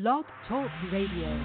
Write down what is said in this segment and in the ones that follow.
Blog Talk Radio.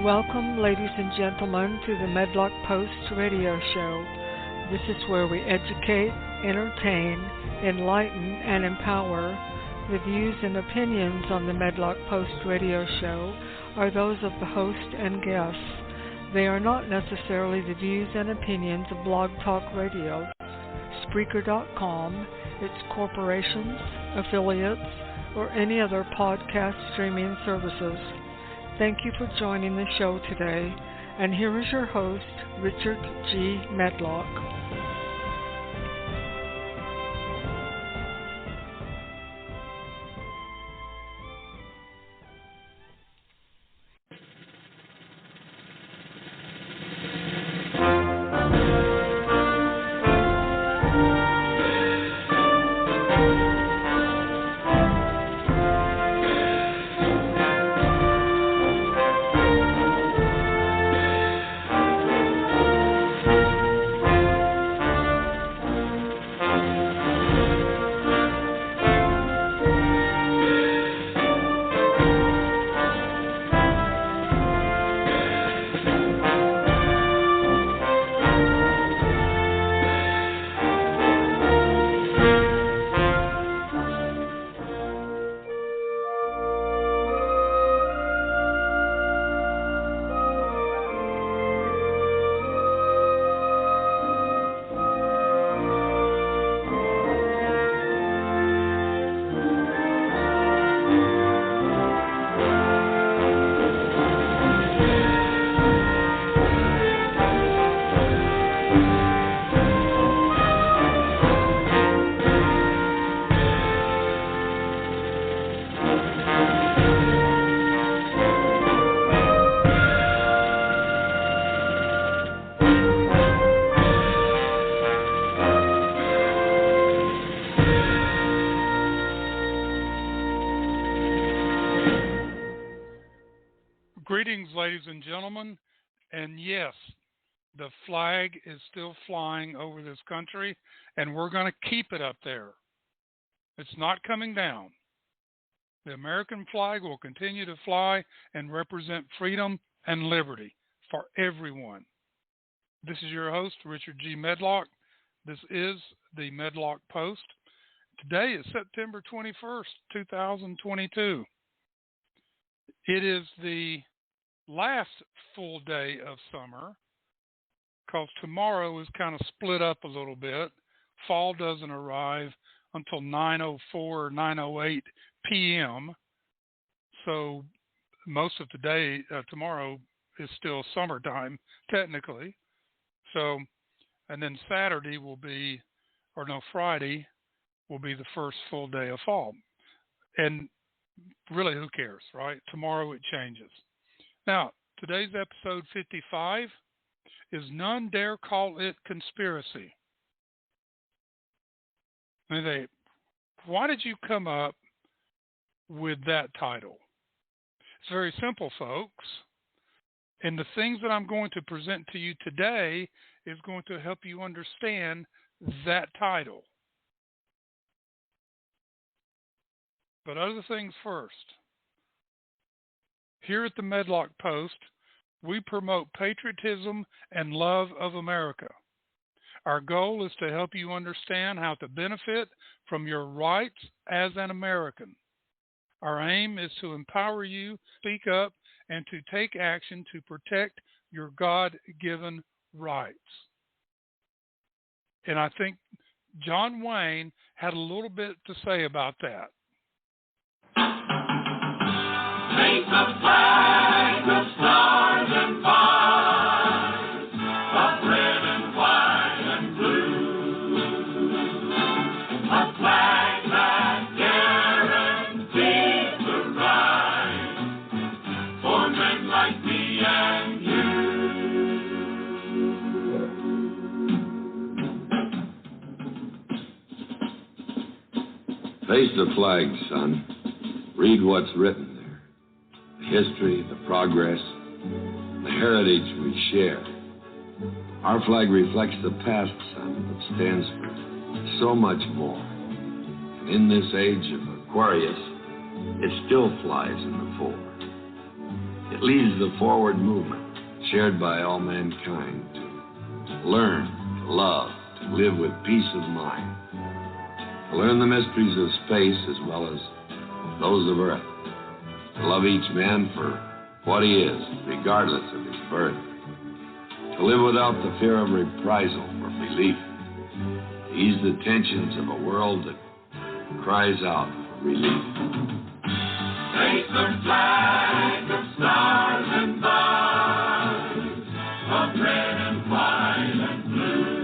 Welcome, ladies and gentlemen, to the Medlock Post radio show. This is where we educate, entertain, enlighten, and empower. The views and opinions on the Medlock Post radio show are those of the host and guests. They are not necessarily the views and opinions of Blog Talk Radio, Spreaker.com, its corporations, affiliates, or any other podcast streaming services. Thank you for joining the show today, and here is your host, Richard G. Medlock. Greetings, ladies and gentlemen, and yes, the flag is still flying over this country, and we're going to keep it up there. It's not coming down. The American flag will continue to fly and represent freedom and liberty for everyone. This is your host, Richard G. Medlock. This is the Medlock Post. Today is September 21st, 2022. It is the last full day of summer, because tomorrow is kind of split up a little bit. Fall doesn't arrive until 9:04 or 9:08 p.m. So most of the day, tomorrow is still summertime, technically. So, and then Saturday will be, or no, Friday will be the first full day of fall. And really, who cares, right? Tomorrow it changes. Now, today's episode 55 is None Dare Call It Conspiracy. And why did you come up with that title? It's very simple, folks. And the things that I'm going to present to you today is going to help you understand that title. But other things first. Here at the Medlock Post, we promote patriotism and love of America. Our goal is to help you understand how to benefit from your rights as an American. Our aim is to empower you to speak up and to take action to protect your God-given rights. And I think John Wayne had a little bit to say about that. Make the flag of stars and bars, of red and white. Face the flag, son. Read what's written there. The history, the progress, the heritage we share. Our flag reflects the past, son, but stands for so much more. And in this age of Aquarius, it still flies in the fore. It leads the forward movement, shared by all mankind, to learn, to love, to live with peace of mind, to learn the mysteries of space as well as those of Earth, to love each man for what he is, regardless of his birth, to live without the fear of reprisal for belief, to ease the tensions of a world that cries out for relief. Take the flag of stars and bars, of red and white and blue,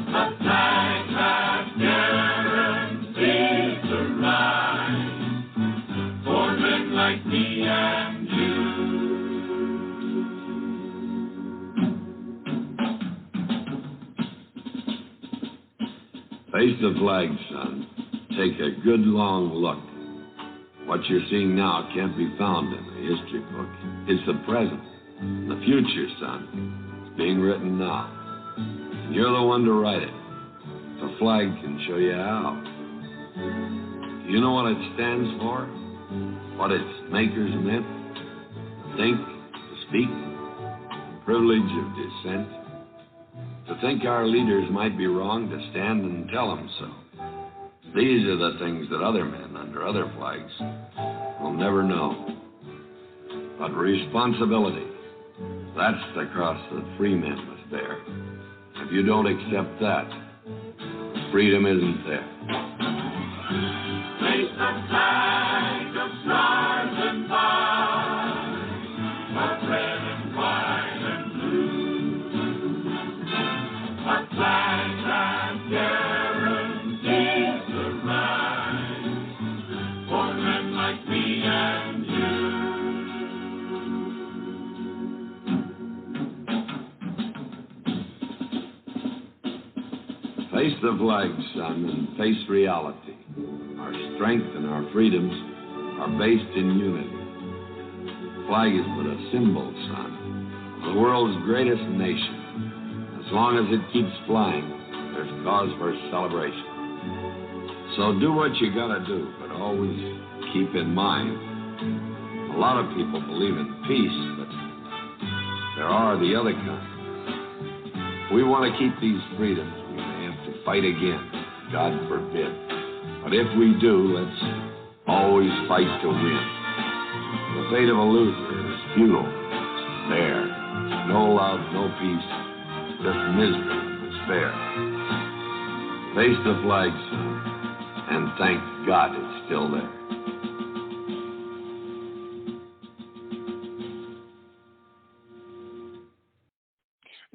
a flag that guarantees the right for men like me and you. Face the flag, son. Take a good long look. What you're seeing now can't be found in a history book. It's the present. The future, son. It's being written now. And you're the one to write it. The flag can show you how. Do you know what it stands for? What its makers meant? To think, to speak, the privilege of dissent. To think our leaders might be wrong, to stand and tell them so. These are the things that other men under other flags will never know. But responsibility, that's the cross that free men must bear. If you don't accept that, freedom isn't there. Face the flag of stars and bars, of red and white and blue, a flag that guarantees the right for men like me and you. Face the flag, son, and face reality. Our strength and our freedoms are based in unity. The flag is but a symbol, son, of the world's greatest nation. As long as it keeps flying, there's cause for celebration. So do what you gotta do, but always keep in mind, a lot of people believe in peace, but there are the other kind. If we want to keep these freedoms, we may have to fight again. God forbid. But if we do, let's always fight to win. The fate of a loser is futile, there. No love, no peace, just misery and despair. Face the flag, son, and thank God it's still there.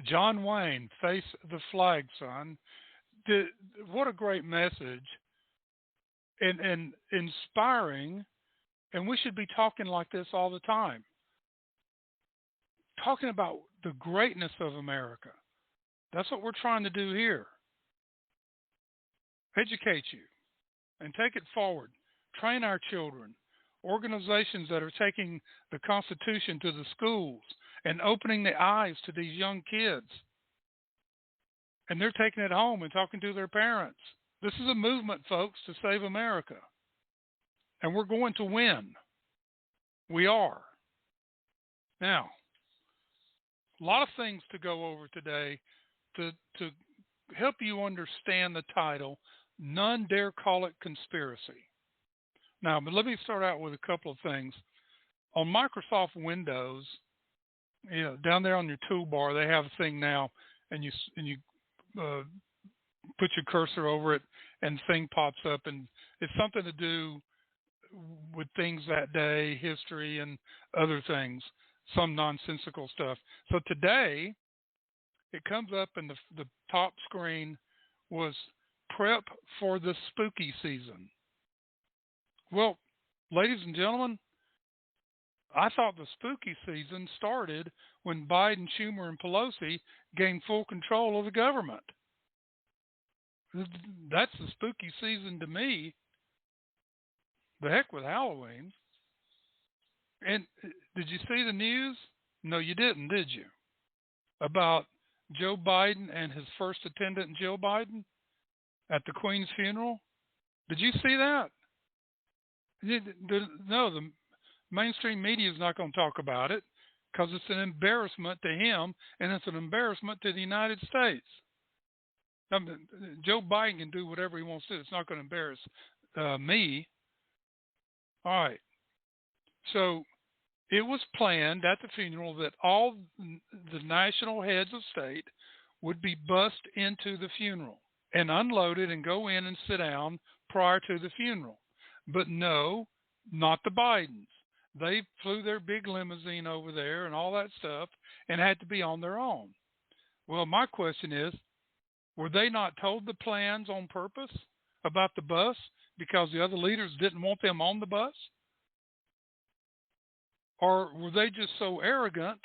John Wayne, Face the Flag, son. What a great message and inspiring. And we should be talking like this all the time. Talking about the greatness of America. That's what we're trying to do here. Educate you and take it forward. Train our children. Organizations that are taking the Constitution to the schools and opening the eyes to these young kids. And they're taking it home and talking to their parents. This is a movement, folks, to save America. And we're going to win. We are. Now, a lot of things to go over today to help you understand the title, None Dare Call It Conspiracy. Now, but let me start out with a couple of things. On Microsoft Windows, you know, down there on your toolbar, they have a thing now, and you put your cursor over it, and the thing pops up, and it's something to do with things that day, history, and other things, some nonsensical stuff. So today, it comes up, and the top screen was prep for the spooky season. Well, ladies and gentlemen, I thought the spooky season started when Biden, Schumer, and Pelosi gained full control of the government. That's the spooky season to me. The heck with Halloween. And did you see the news? No, you didn't, did you? About Joe Biden and his first attendant, Jill Biden, at the Queen's funeral? Did you see that? No, the mainstream media is not going to talk about it because it's an embarrassment to him and it's an embarrassment to the United States. I mean, Joe Biden can do whatever he wants to do. It's not going to embarrass me. All right. So it was planned at the funeral that all the national heads of state would be bussed into the funeral and unloaded and go in and sit down prior to the funeral. But no, not the Bidens. They flew their big limousine over there and all that stuff and had to be on their own. Well, my question is, were they not told the plans on purpose about the bus because the other leaders didn't want them on the bus? Or were they just so arrogant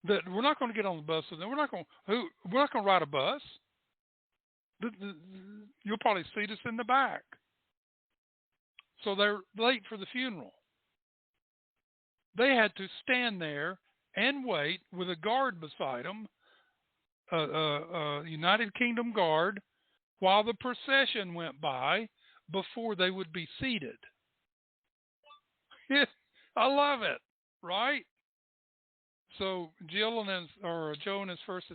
that we're not going to get on the bus with them? We're not going to ride a bus. You'll probably seat us in the back. So they're late for the funeral. They had to stand there and wait with a guard beside them, a United Kingdom guard, while the procession went by before they would be seated. I love it, right? So Joe and his first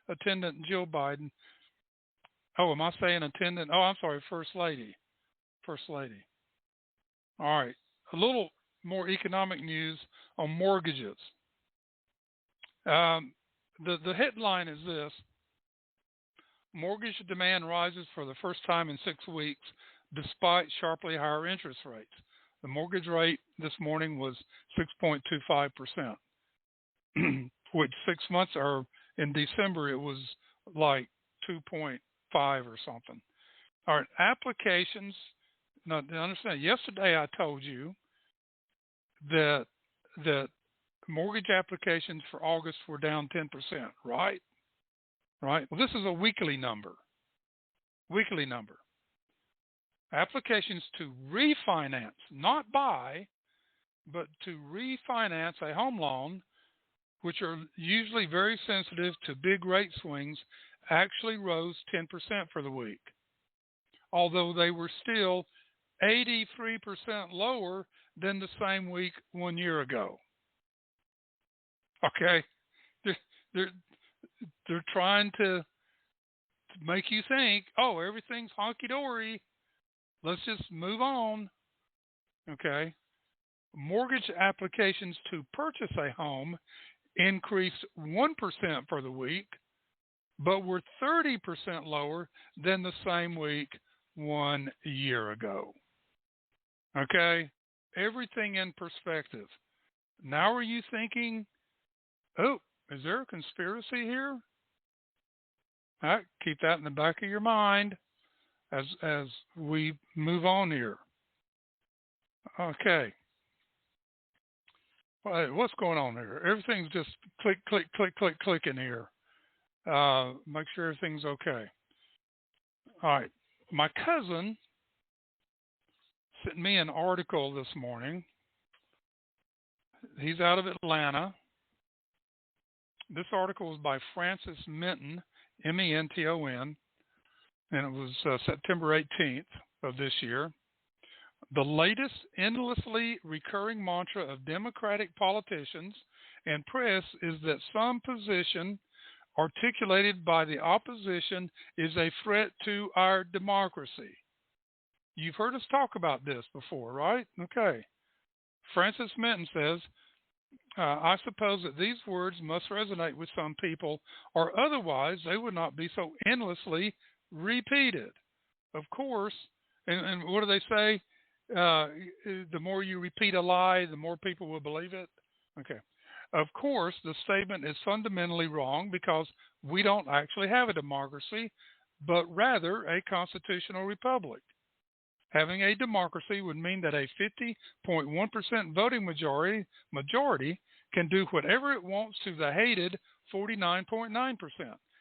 attendant, Jill Biden. Oh, am I saying attendant? Oh, I'm sorry, First Lady. First Lady. All right. A little more economic news on mortgages. The headline is this: mortgage demand rises for the first time in 6 weeks despite sharply higher interest rates. The mortgage rate this morning was 6.25%, which 6 months or in December it was like 2.5 or something. All right, applications. Now, understand, yesterday I told you that mortgage applications for August were down 10%, right? Right. Well, this is a weekly number. Weekly number. Applications to refinance, not buy, but to refinance a home loan, which are usually very sensitive to big rate swings, actually rose 10% for the week, although they were still 83% lower than the same week 1 year ago. Okay, they're trying to make you think, oh, everything's honky-dory. Let's just move on. Okay. Mortgage applications to purchase a home increased 1% for the week, but were 30% lower than the same week 1 year ago. Okay. Everything in perspective. Now are you thinking, oh, is there a conspiracy here? All right, keep that in the back of your mind as we move on here. Okay. All right, what's going on here? Everything's just click, click, click, click, clicking here. Make sure everything's okay. All right. My cousin sent me an article this morning. He's out of Atlanta. This article was by Francis Menton, Menton, and it was September 18th of this year. The latest endlessly recurring mantra of Democratic politicians and press is that some position articulated by the opposition is a threat to our democracy. You've heard us talk about this before, right? Okay. Francis Menton says, I suppose that these words must resonate with some people, or otherwise they would not be so endlessly repeated. Of course, and what do they say? The more you repeat a lie, the more people will believe it. Okay. Of course, the statement is fundamentally wrong because we don't actually have a democracy, but rather a constitutional republic. Having a democracy would mean that a 50.1% voting majority can do whatever it wants to the hated 49.9%,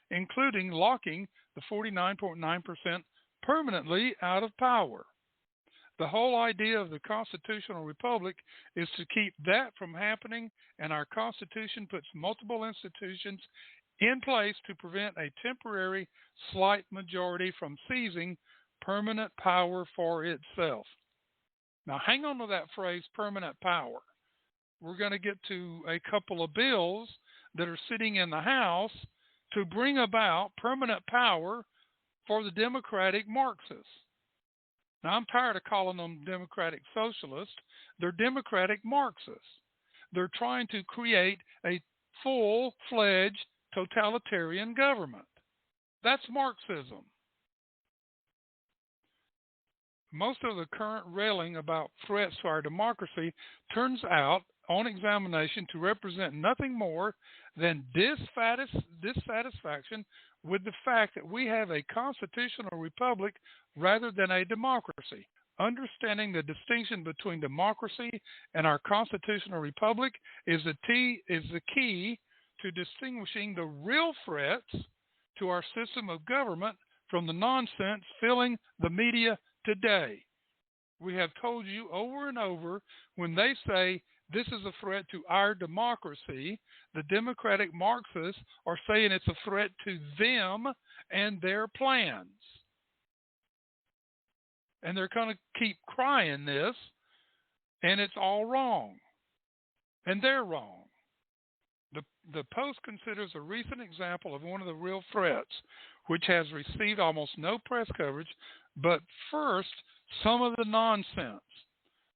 including locking the 49.9% permanently out of power. The whole idea of the constitutional republic is to keep that from happening, and our Constitution puts multiple institutions in place to prevent a temporary slight majority from seizing permanent power for itself. Now, hang on to that phrase, permanent power. We're going to get to a couple of bills that are sitting in the House to bring about permanent power for the Democratic Marxists. Now, I'm tired of calling them Democratic Socialists. They're Democratic Marxists. They're trying to create a full-fledged totalitarian government. That's Marxism. Most of the current railing about threats to our democracy turns out, on examination, to represent nothing more than dissatisfaction with the fact that we have a constitutional republic rather than a democracy. Understanding the distinction between democracy and our constitutional republic is the key to distinguishing the real threats to our system of government from the nonsense filling the media today. We have told you over and over, when they say this is a threat to our democracy, the Democratic Marxists are saying it's a threat to them and their plans. And they're going to keep crying this, and it's all wrong. And they're wrong. The Post considers a recent example of one of the real threats, which has received almost no press coverage, but first, some of the nonsense.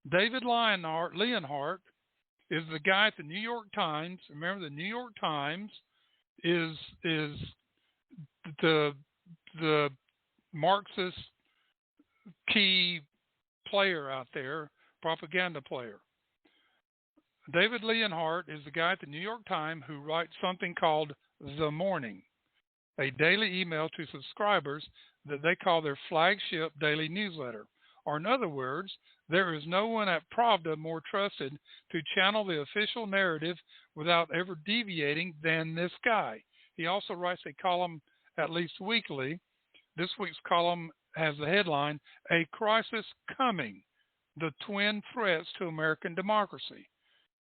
David Leonhardt is the guy at the New York Times. Remember, the New York Times is the Marxist key player out there, propaganda player. David Leonhardt is the guy at the New York Times who writes something called The Morning, a daily email to subscribers that they call their flagship daily newsletter. Or in other words, there is no one at Pravda more trusted to channel the official narrative without ever deviating than this guy. He also writes a column at least weekly. This week's column has the headline, A Crisis Coming, the Twin Threats to American Democracy.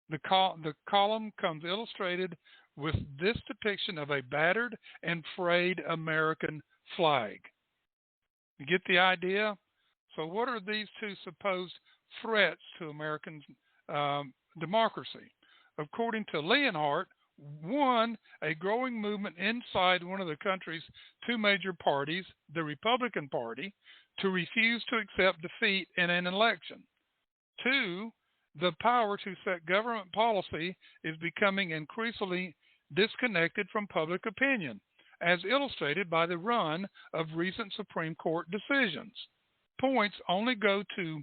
The column comes illustrated with this depiction of a battered and frayed American flag. You get the idea? So what are these two supposed threats to American democracy? According to Leonhardt, one, a growing movement inside one of the country's two major parties, the Republican Party, to refuse to accept defeat in an election. Two, the power to set government policy is becoming increasingly disconnected from public opinion, as illustrated by the run of recent Supreme Court decisions. Points only go to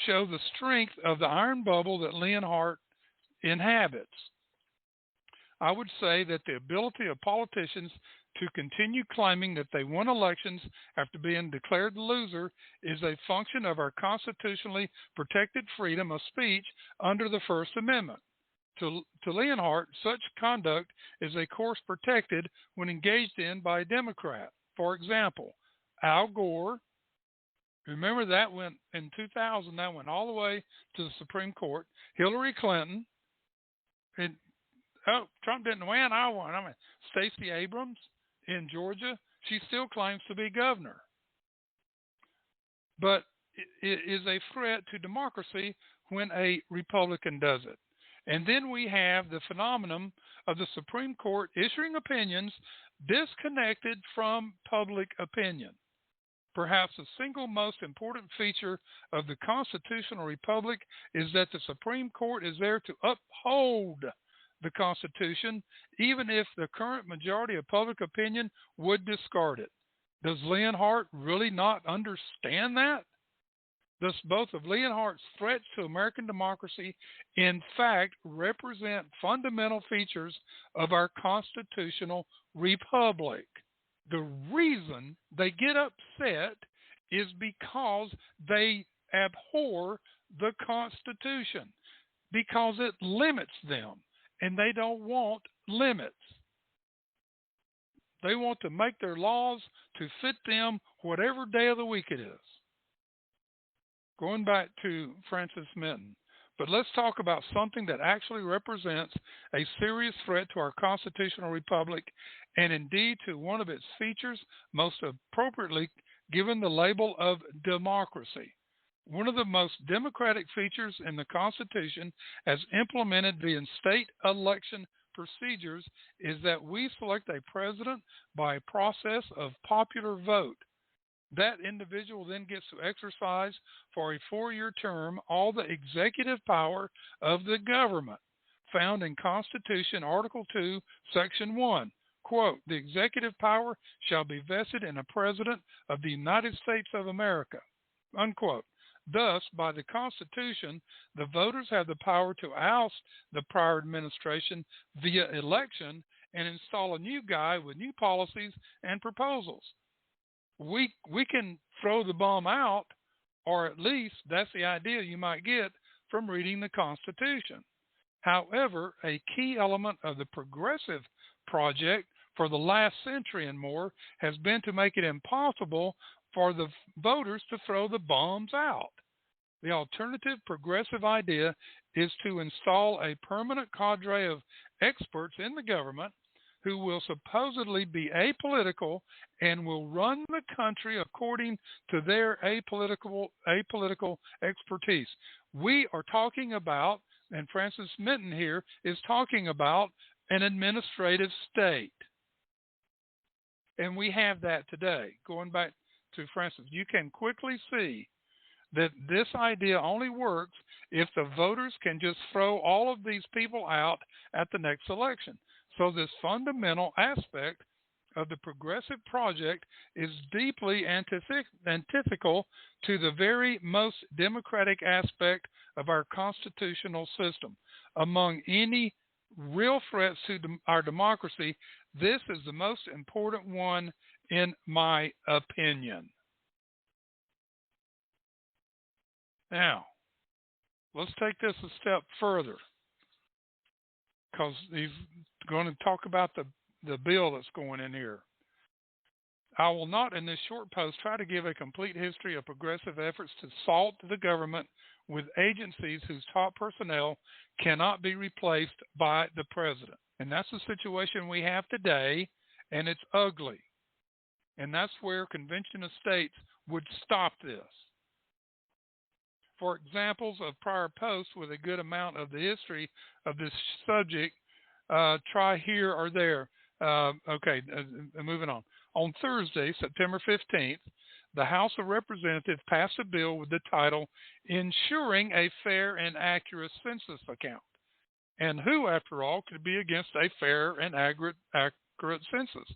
show the strength of the iron bubble that Leonhardt inhabits. I would say that the ability of politicians to continue claiming that they won elections after being declared the loser is a function of our constitutionally protected freedom of speech under the First Amendment. To Leonhardt, such conduct is a course protected when engaged in by a Democrat. For example, Al Gore, remember that went in 2000, that went all the way to the Supreme Court. Hillary Clinton, Trump didn't win, I won. Stacey Abrams in Georgia, she still claims to be governor. But it is a threat to democracy when a Republican does it. And then we have the phenomenon of the Supreme Court issuing opinions disconnected from public opinion. Perhaps the single most important feature of the constitutional republic is that the Supreme Court is there to uphold the Constitution, even if the current majority of public opinion would discard it. Does Leonhardt really not understand that? Thus, both of Leonhardt's threats to American democracy, in fact, represent fundamental features of our constitutional republic. The reason they get upset is because they abhor the Constitution, because it limits them, and they don't want limits. They want to make their laws to fit them whatever day of the week it is. Going back to Francis Minton. But let's talk about something that actually represents a serious threat to our constitutional republic and indeed to one of its features most appropriately given the label of democracy. One of the most democratic features in the Constitution as implemented via state election procedures is that we select a president by a process of popular vote. That individual then gets to exercise for a 4-year term all the executive power of the government found in Constitution Article 2, Section 1. Quote, the executive power shall be vested in a president of the United States of America. Unquote. Thus, by the Constitution, the voters have the power to oust the prior administration via election and install a new guy with new policies and proposals. We can throw the bomb out, or at least that's the idea you might get from reading the Constitution. However, a key element of the progressive project for the last century and more has been to make it impossible for the voters to throw the bombs out. The alternative progressive idea is to install a permanent cadre of experts in the government who will supposedly be apolitical and will run the country according to their apolitical expertise. We are talking about, and Francis Minton here is talking about, an administrative state. And we have that today. Going back to Francis, you can quickly see that this idea only works if the voters can just throw all of these people out at the next election. So this fundamental aspect of the progressive project is deeply antithetical to the very most democratic aspect of our constitutional system. Among any real threats to our democracy, this is the most important one in my opinion. Now, let's take this a step further, because he's going to talk about the bill that's going in here. I will not, in this short post, try to give a complete history of progressive efforts to salt the government with agencies whose top personnel cannot be replaced by the president. And that's the situation we have today, and it's ugly. And that's where Convention of States would stop this. For examples of prior posts with a good amount of the history of this subject, try here or there. Moving on. On Thursday, September 15th, the House of Representatives passed a bill with the title Ensuring a Fair and Accurate Census Account. And who, after all, could be against a fair and accurate census?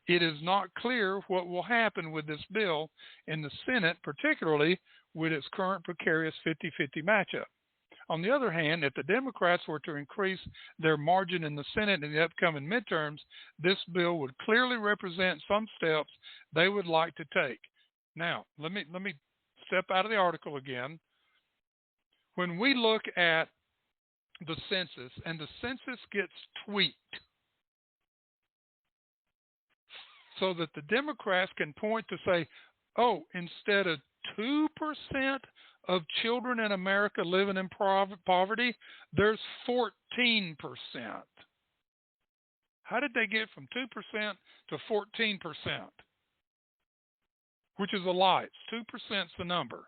It is not clear what will happen with this bill in the Senate, particularly with its current precarious 50-50 matchup. On the other hand, if the Democrats were to increase their margin in the Senate in the upcoming midterms, this bill would clearly represent some steps they would like to take. Now, let me step out of the article again. When we look at the census, and the census gets tweaked so that the Democrats can point to say, oh, instead of 2% of children in America living in poverty, there's 14%. How did they get from 2% to 14%? Which is a lie. 2% is the number.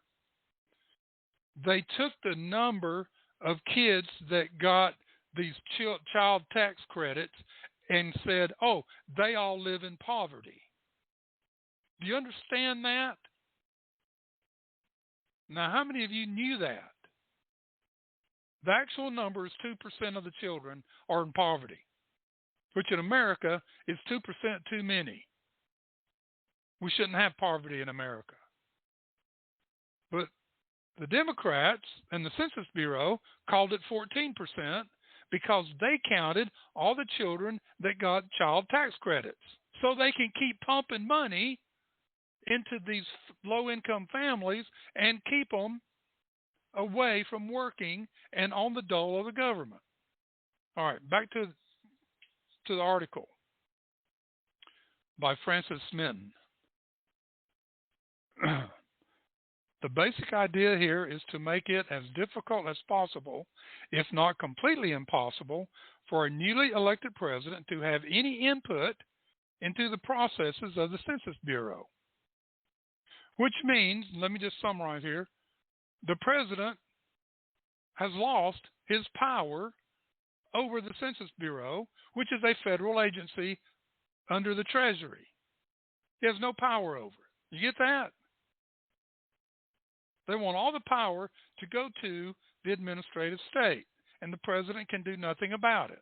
They took the number of kids that got these child tax credits and said, oh, they all live in poverty. Do you understand that? Now, how many of you knew that? The actual number is 2% of the children are in poverty, which in America is 2% too many. We shouldn't have poverty in America. But the Democrats and the Census Bureau called it 14% because they counted all the children that got child tax credits. So they can keep pumping money into these low-income families and keep them away from working and on the dole of the government. All right, back to the article. by Francis Smith. The basic idea here is to make it as difficult as possible, if not completely impossible, for a newly elected president to have any input into the processes of the Census Bureau. Which means, let me just summarize here, the president has lost his power over the Census Bureau, which is a federal agency under the Treasury. He has no power over it. You get that? They want all the power to go to the administrative state, and the president can do nothing about it.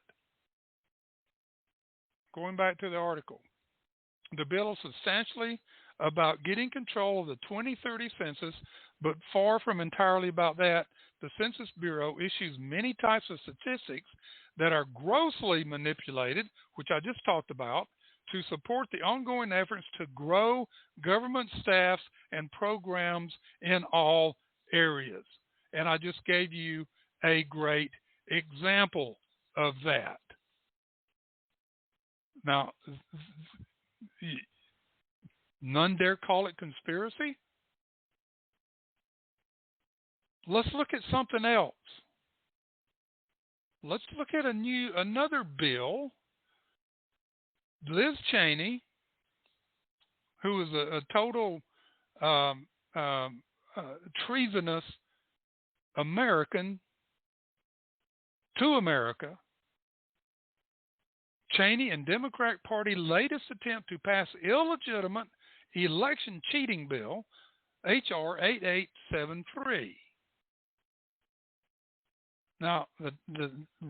Going back to the article, the bill is substantially about getting control of the 2030 census, but far from entirely about that. The Census Bureau issues many types of statistics that are grossly manipulated, which I just talked about, to support the ongoing efforts to grow government staffs and programs in all areas. And I just gave you a great example of that. Now, none dare call it conspiracy. Let's look at something else. Let's look at another bill. Liz Cheney, who is a total treasonous American to America, Cheney and Democrat Party latest attempt to pass illegitimate election cheating bill, H.R. 8873. Now, the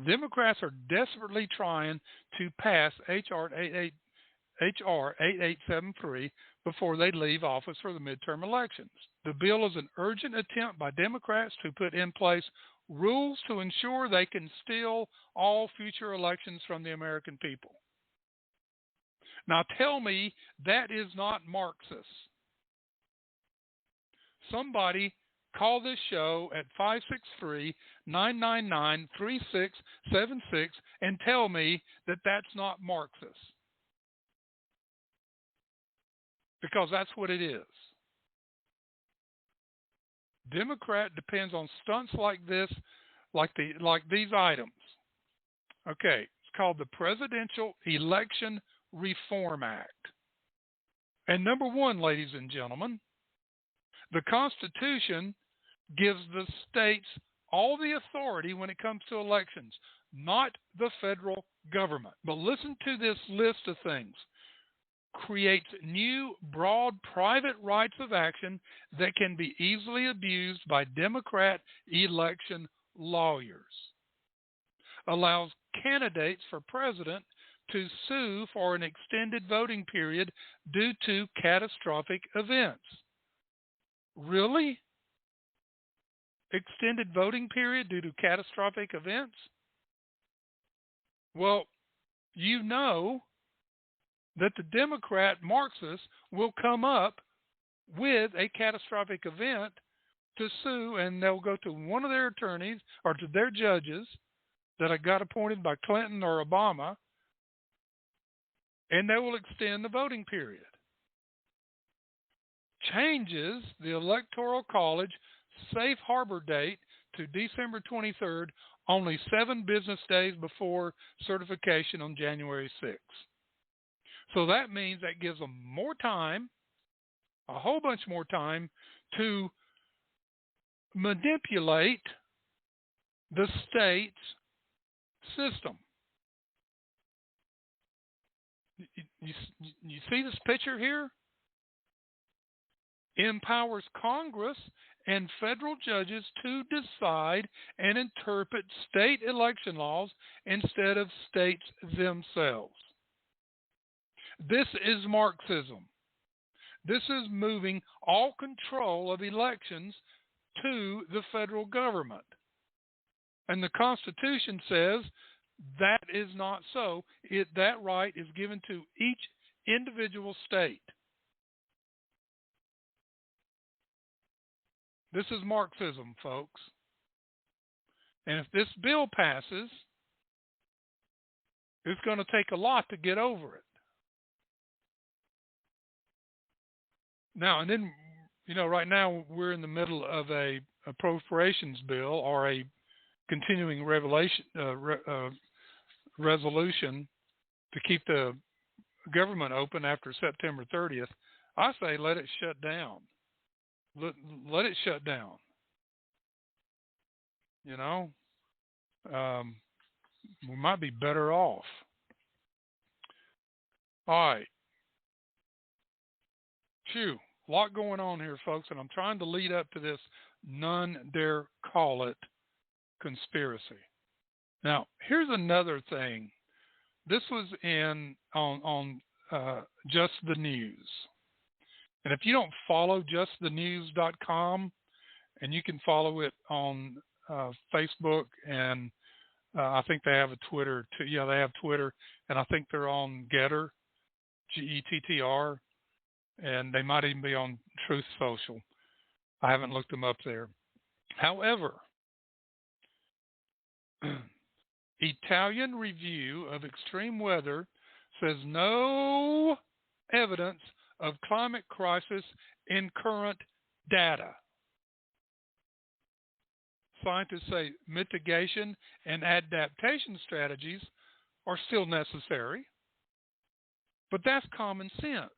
Democrats are desperately trying to pass H.R. 8873 before they leave office for the midterm elections. The bill is an urgent attempt by Democrats to put in place rules to ensure they can steal all future elections from the American people. Now, tell me that is not Marxist. Somebody call this show at 563-999-3676 and tell me that that's not Marxist. Because that's what it is. Democrat depends on stunts like this, like these items. Okay, it's called the Presidential Election Reform Act. And number one, ladies and gentlemen, the Constitution gives the states all the authority when it comes to elections, not the federal government. But listen to this list of things. Creates new, broad, private rights of action that can be easily abused by Democrat election lawyers. Allows candidates for president to sue for an extended voting period due to catastrophic events. Really? Extended voting period due to catastrophic events? Well, you know that the Democrat Marxists will come up with a catastrophic event to sue, and they'll go to one of their attorneys or to their judges that got appointed by Clinton or Obama, and they will extend the voting period. Changes the Electoral College safe harbor date to December 23rd, only 7 business days before certification on January 6th. So that means that gives them more time, a whole bunch more time, to manipulate the state's system. You see this picture here? Empowers Congress and federal judges to decide and interpret state election laws instead of states themselves. This is Marxism. This is moving all control of elections to the federal government. And the Constitution says that is not so. That right is given to each individual state. This is Marxism, folks. And if this bill passes, it's going to take a lot to get over it. Now, and then, right now we're in the middle of a appropriations bill or a continuing resolution to keep the government open after September 30th. I say let it shut down. Let it shut down. We might be better off. All right. Phew. A lot going on here, folks, and I'm trying to lead up to this none dare call it conspiracy. Now, here's another thing. This was on Just the News. And if you don't follow justthenews.com, and you can follow it on Facebook, and I think they have a Twitter too. Yeah, they have Twitter, and I think they're on Getter, Gettr, and they might even be on Truth Social. I haven't looked them up there. However, Italian Review of Extreme Weather says no evidence of climate crisis in current data. Scientists say mitigation and adaptation strategies are still necessary, but that's common sense.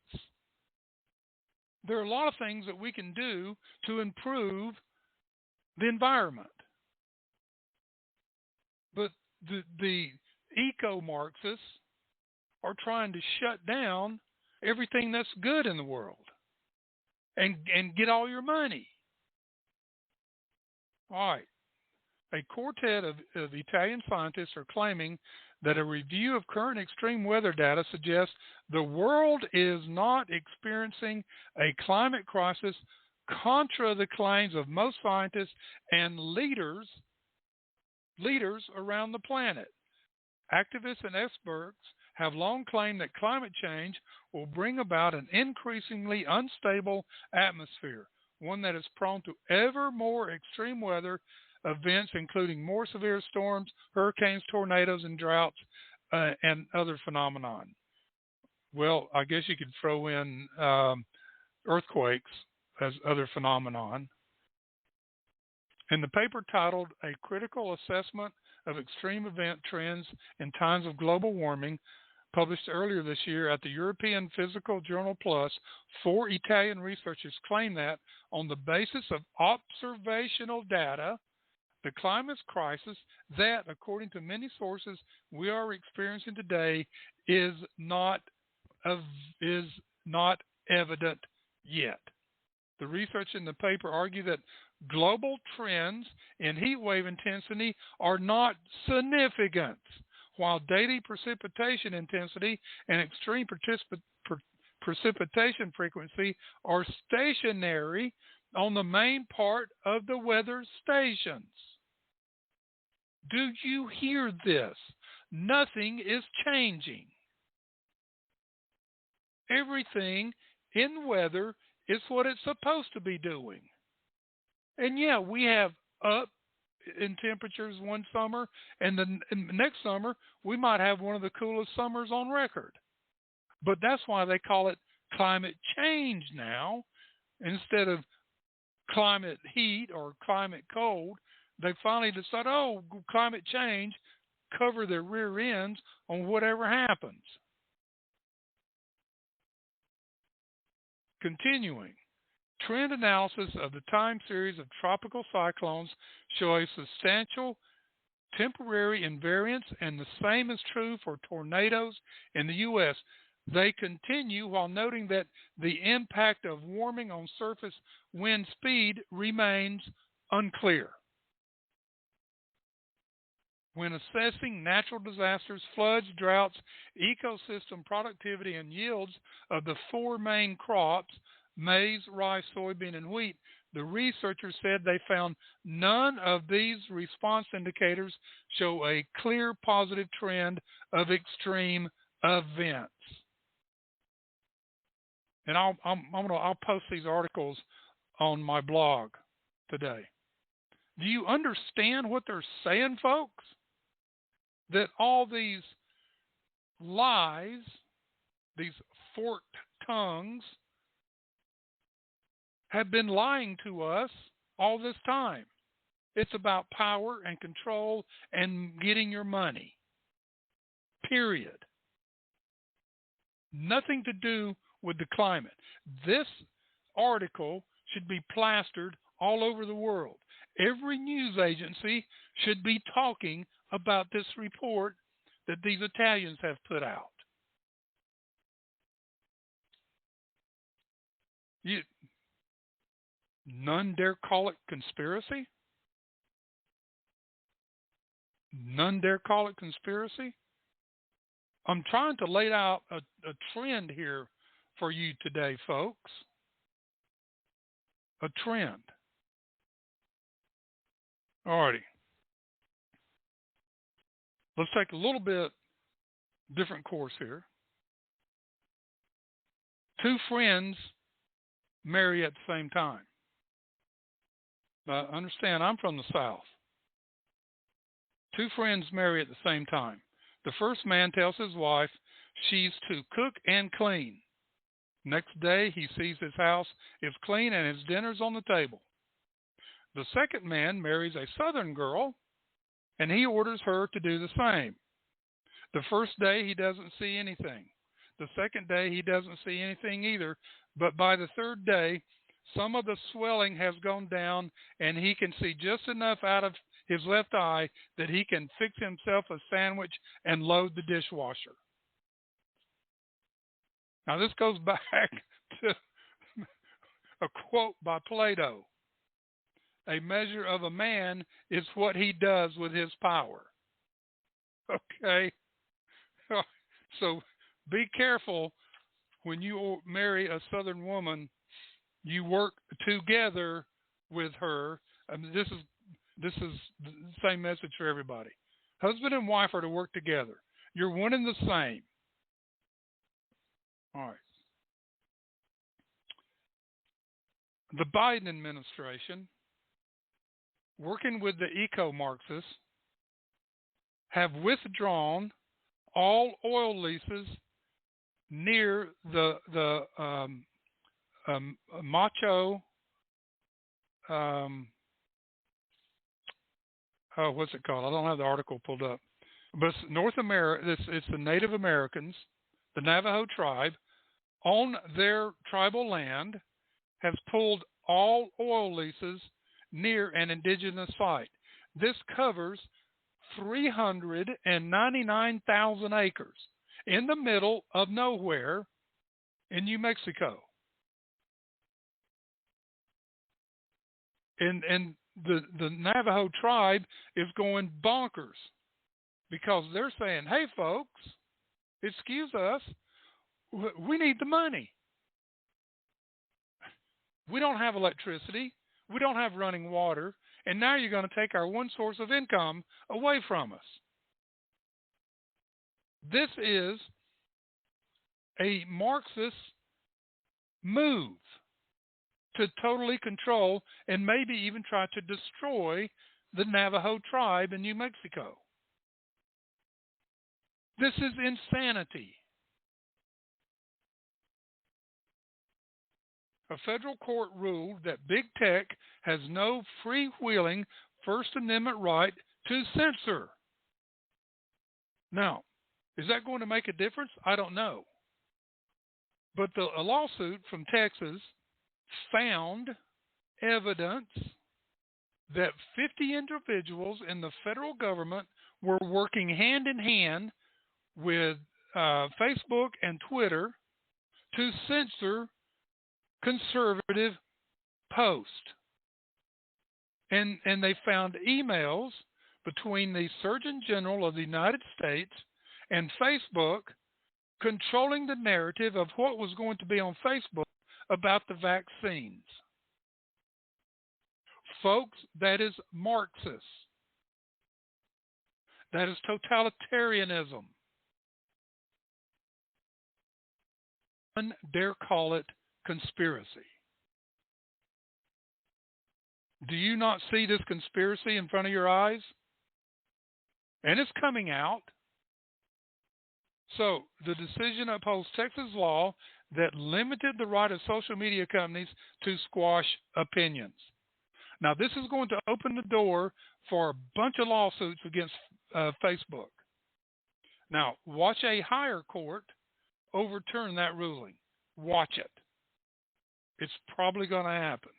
There are a lot of things that we can do to improve the environment. But the eco-Marxists are trying to shut down everything that's good in the world and get all your money. All right. A quartet of Italian scientists are claiming that a review of current extreme weather data suggests the world is not experiencing a climate crisis, contra the claims of most scientists and leaders around the planet. Activists and experts have long claimed that climate change will bring about an increasingly unstable atmosphere, one that is prone to ever more extreme weather events, including more severe storms, hurricanes, tornadoes, and droughts, and other phenomenon. Well, I guess you could throw in earthquakes as other phenomenon. In the paper titled A Critical Assessment of Extreme Event Trends in Times of Global Warming, published earlier this year at the European Physical Journal Plus, 4 Italian researchers claim that on the basis of observational data, the climate crisis that, according to many sources, we are experiencing today is not evident yet. The research in the paper argue that global trends in heat wave intensity are not significant, while daily precipitation intensity and extreme precipitation frequency are stationary on the main part of the weather stations. Do you hear this? Nothing is changing. Everything in weather is what it's supposed to be doing. And yeah, we have up in temperatures one summer, and the next summer we might have one of the coolest summers on record. But that's why they call it climate change now instead of climate heat or climate cold. They finally decide, climate change, cover their rear ends on whatever happens. Continuing, trend analysis of the time series of tropical cyclones show a substantial temporary invariance, and the same is true for tornadoes in the U.S. They continue while noting that the impact of warming on surface wind speed remains unclear. When assessing natural disasters, floods, droughts, ecosystem productivity, and yields of the 4 main crops, maize, rice, soybean, and wheat, the researchers said they found none of these response indicators show a clear positive trend of extreme events. And I'll post these articles on my blog today. Do you understand what they're saying, folks? That all these lies, these forked tongues, have been lying to us all this time. It's about power and control and getting your money. Period. Nothing to do with the climate. This article should be plastered all over the world. Every news agency should be talking about this report that these Italians have put out. None dare call it conspiracy? None dare call it conspiracy? I'm trying to lay out a trend here for you today, folks. A trend. Alrighty. Let's take a little bit different course here. Two friends marry at the same time. Understand, I'm from the South. Two friends marry at the same time. The first man tells his wife she's to cook and clean. Next day, he sees his house is clean and his dinner's on the table. The second man marries a Southern girl, and he orders her to do the same. The first day, he doesn't see anything. The second day, he doesn't see anything either. But by the third day, some of the swelling has gone down, and he can see just enough out of his left eye that he can fix himself a sandwich and load the dishwasher. Now, this goes back to a quote by Plato. A measure of a man is what he does with his power. Okay? So be careful when you marry a Southern woman. You work together with her. I mean, this is the same message for everybody. Husband and wife are to work together. You're one and the same. All right. The Biden administration, working with the eco-Marxists, have withdrawn all oil leases near the Macho. What's it called? I don't have the article pulled up. But it's North America. It's the Native Americans, the Navajo tribe, on their tribal land, has pulled all oil leases near an indigenous site. This covers 399,000 acres in the middle of nowhere in New Mexico. And the Navajo tribe is going bonkers because they're saying, hey, folks, excuse us, we need the money. We don't have electricity. We don't have running water. And now you're going to take our one source of income away from us. This is a Marxist move to totally control and maybe even try to destroy the Navajo tribe in New Mexico. This is insanity. A federal court ruled that big tech has no freewheeling First Amendment right to censor. Now, is that going to make a difference? I don't know. But a lawsuit from Texas found evidence that 50 individuals in the federal government were working hand in hand with Facebook and Twitter to censor conservative posts. And they found emails between the Surgeon General of the United States and Facebook controlling the narrative of what was going to be on Facebook about the vaccines. Folks, that is Marxist. That is totalitarianism. None dare call it conspiracy. Do you not see this conspiracy in front of your eyes? And it's coming out. So the decision upholds Texas law that limited the right of social media companies to squash opinions. Now, this is going to open the door for a bunch of lawsuits against Facebook. Now, watch a higher court overturn that ruling. Watch it. It's probably going to happen.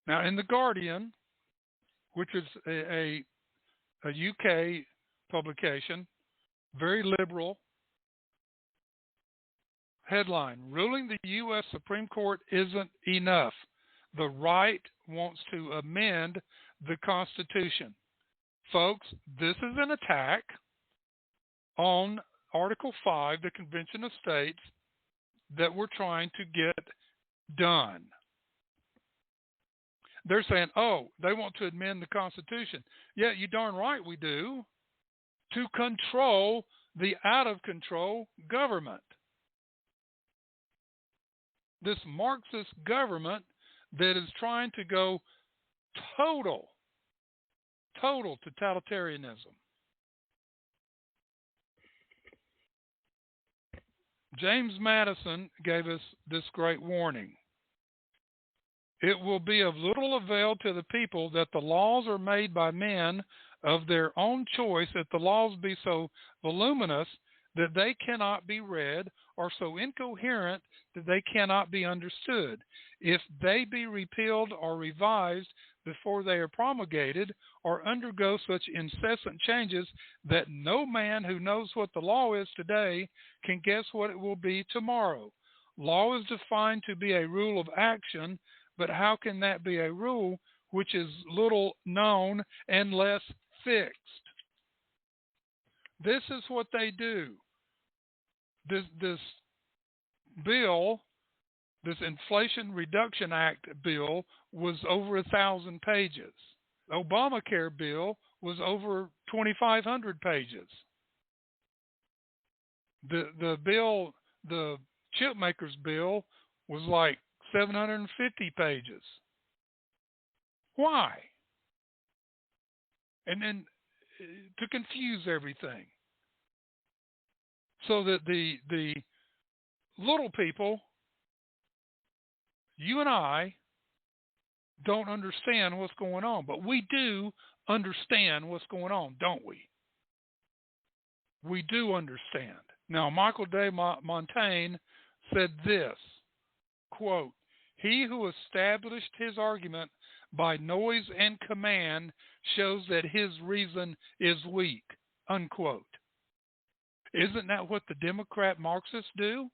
Now, in The Guardian, which is a UK publication, very liberal, headline, ruling the U.S. Supreme Court isn't enough. The right wants to amend the Constitution. Folks, this is an attack on Article 5, the Convention of States, that we're trying to get done. They're saying, oh, they want to amend the Constitution. Yeah, you darn right we do. To control the out-of-control government. This Marxist government that is trying to go total totalitarianism. James Madison gave us this great warning. It will be of little avail to the people that the laws are made by men of their own choice, that the laws be so voluminous that they cannot be read, or so incoherent that they cannot be understood. If they be repealed or revised before they are promulgated, or undergo such incessant changes that no man who knows what the law is today can guess what it will be tomorrow. Law is defined to be a rule of action, but how can that be a rule which is little known and less fixed? This is what they do. This bill, this Inflation Reduction Act bill, was over 1,000 pages. The Obamacare bill was over 2,500 pages. The bill, the chipmakers bill, was like 750 pages. Why? And then to confuse everything, so that the little people, you and I, don't understand what's going on. But we do understand what's going on, don't we? We do understand. Now, Michael de Montaigne said this, quote, "He who established his argument by noise and command shows that his reason is weak," unquote. Isn't that what the Democrat Marxists do?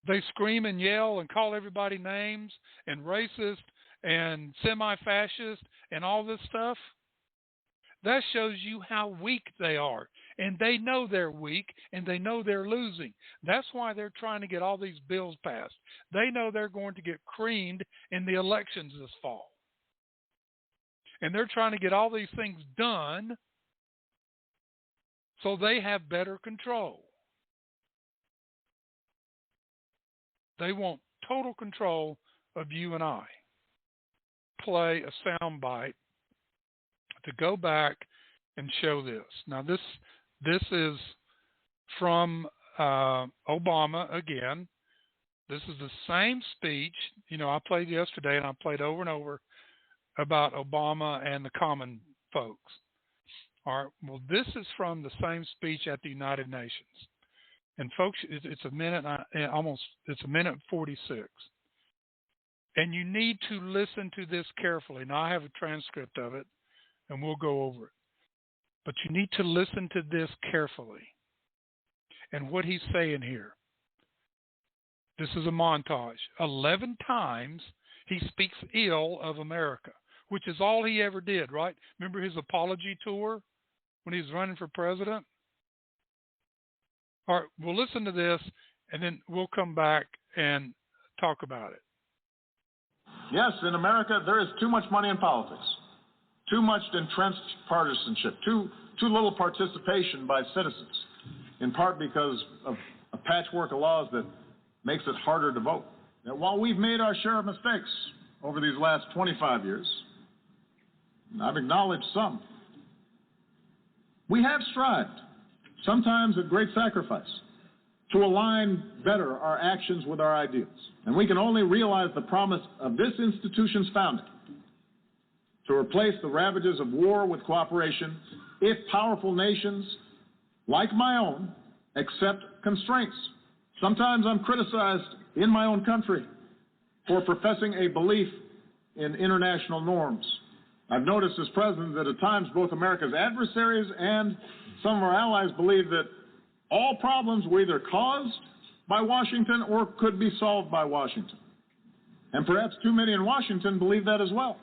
They scream and yell and call everybody names and racist and semi-fascist and all this stuff. That shows you how weak they are. And they know they're weak, and they know they're losing. That's why they're trying to get all these bills passed. They know they're going to get creamed in the elections this fall. And they're trying to get all these things done so they have better control. They want total control of you and I. Play a soundbite to go back and show this. Now, this is from Obama again. This is the same speech. You know, I played yesterday, and I played over and over about Obama and the common folks. All right. Well, this is from the same speech at the United Nations. And folks, it's a minute, it's a minute 46. And you need to listen to this carefully. Now, I have a transcript of it, and we'll go over it. But you need to listen to this carefully. And what he's saying here. This is a montage. 11 times he speaks ill of America, which is all he ever did, right? Remember his apology tour when he was running for president? All right, we'll listen to this, and then we'll come back and talk about it. Yes, in America, there is too much money in politics, too much entrenched partisanship, too little participation by citizens, in part because of a patchwork of laws that makes it harder to vote. Now, while we've made our share of mistakes over these last 25 years, I've acknowledged some. We have strived, sometimes at great sacrifice, to align better our actions with our ideals. And we can only realize the promise of this institution's founding to replace the ravages of war with cooperation if powerful nations, like my own, accept constraints. Sometimes I'm criticized in my own country for professing a belief in international norms. I've noticed as president that at times both America's adversaries and some of our allies believe that all problems were either caused by Washington or could be solved by Washington. And perhaps too many in Washington believe that as well.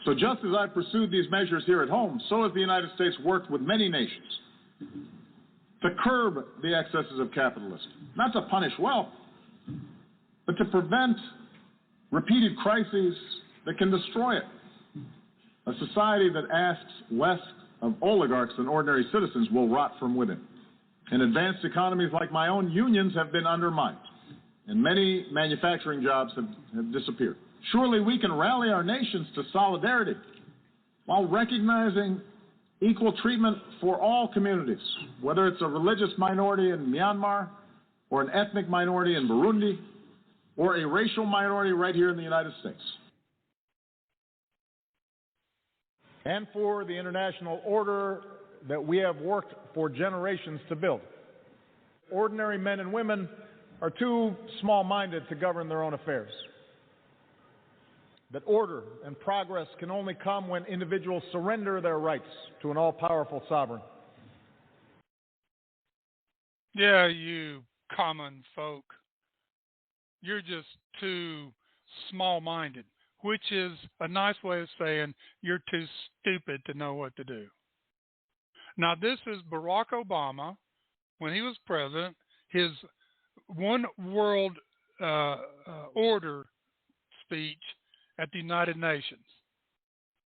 So just as I pursued these measures here at home, so has the United States worked with many nations to curb the excesses of capitalism, not to punish wealth, but to prevent repeated crises that can destroy it. A society that asks less of oligarchs than ordinary citizens will rot from within. In advanced economies like my own, unions have been undermined, and many manufacturing jobs have disappeared. Surely we can rally our nations to solidarity while recognizing equal treatment for all communities, whether it's a religious minority in Myanmar or an ethnic minority in Burundi or a racial minority right here in the United States. And for the international order that we have worked for generations to build. Ordinary men and women are too small-minded to govern their own affairs. That order and progress can only come when individuals surrender their rights to an all-powerful sovereign. Yeah, you common folk, you're just too small-minded, which is a nice way of saying you're too stupid to know what to do. Now, this is Barack Obama, when he was president, his one world order speech at the United Nations.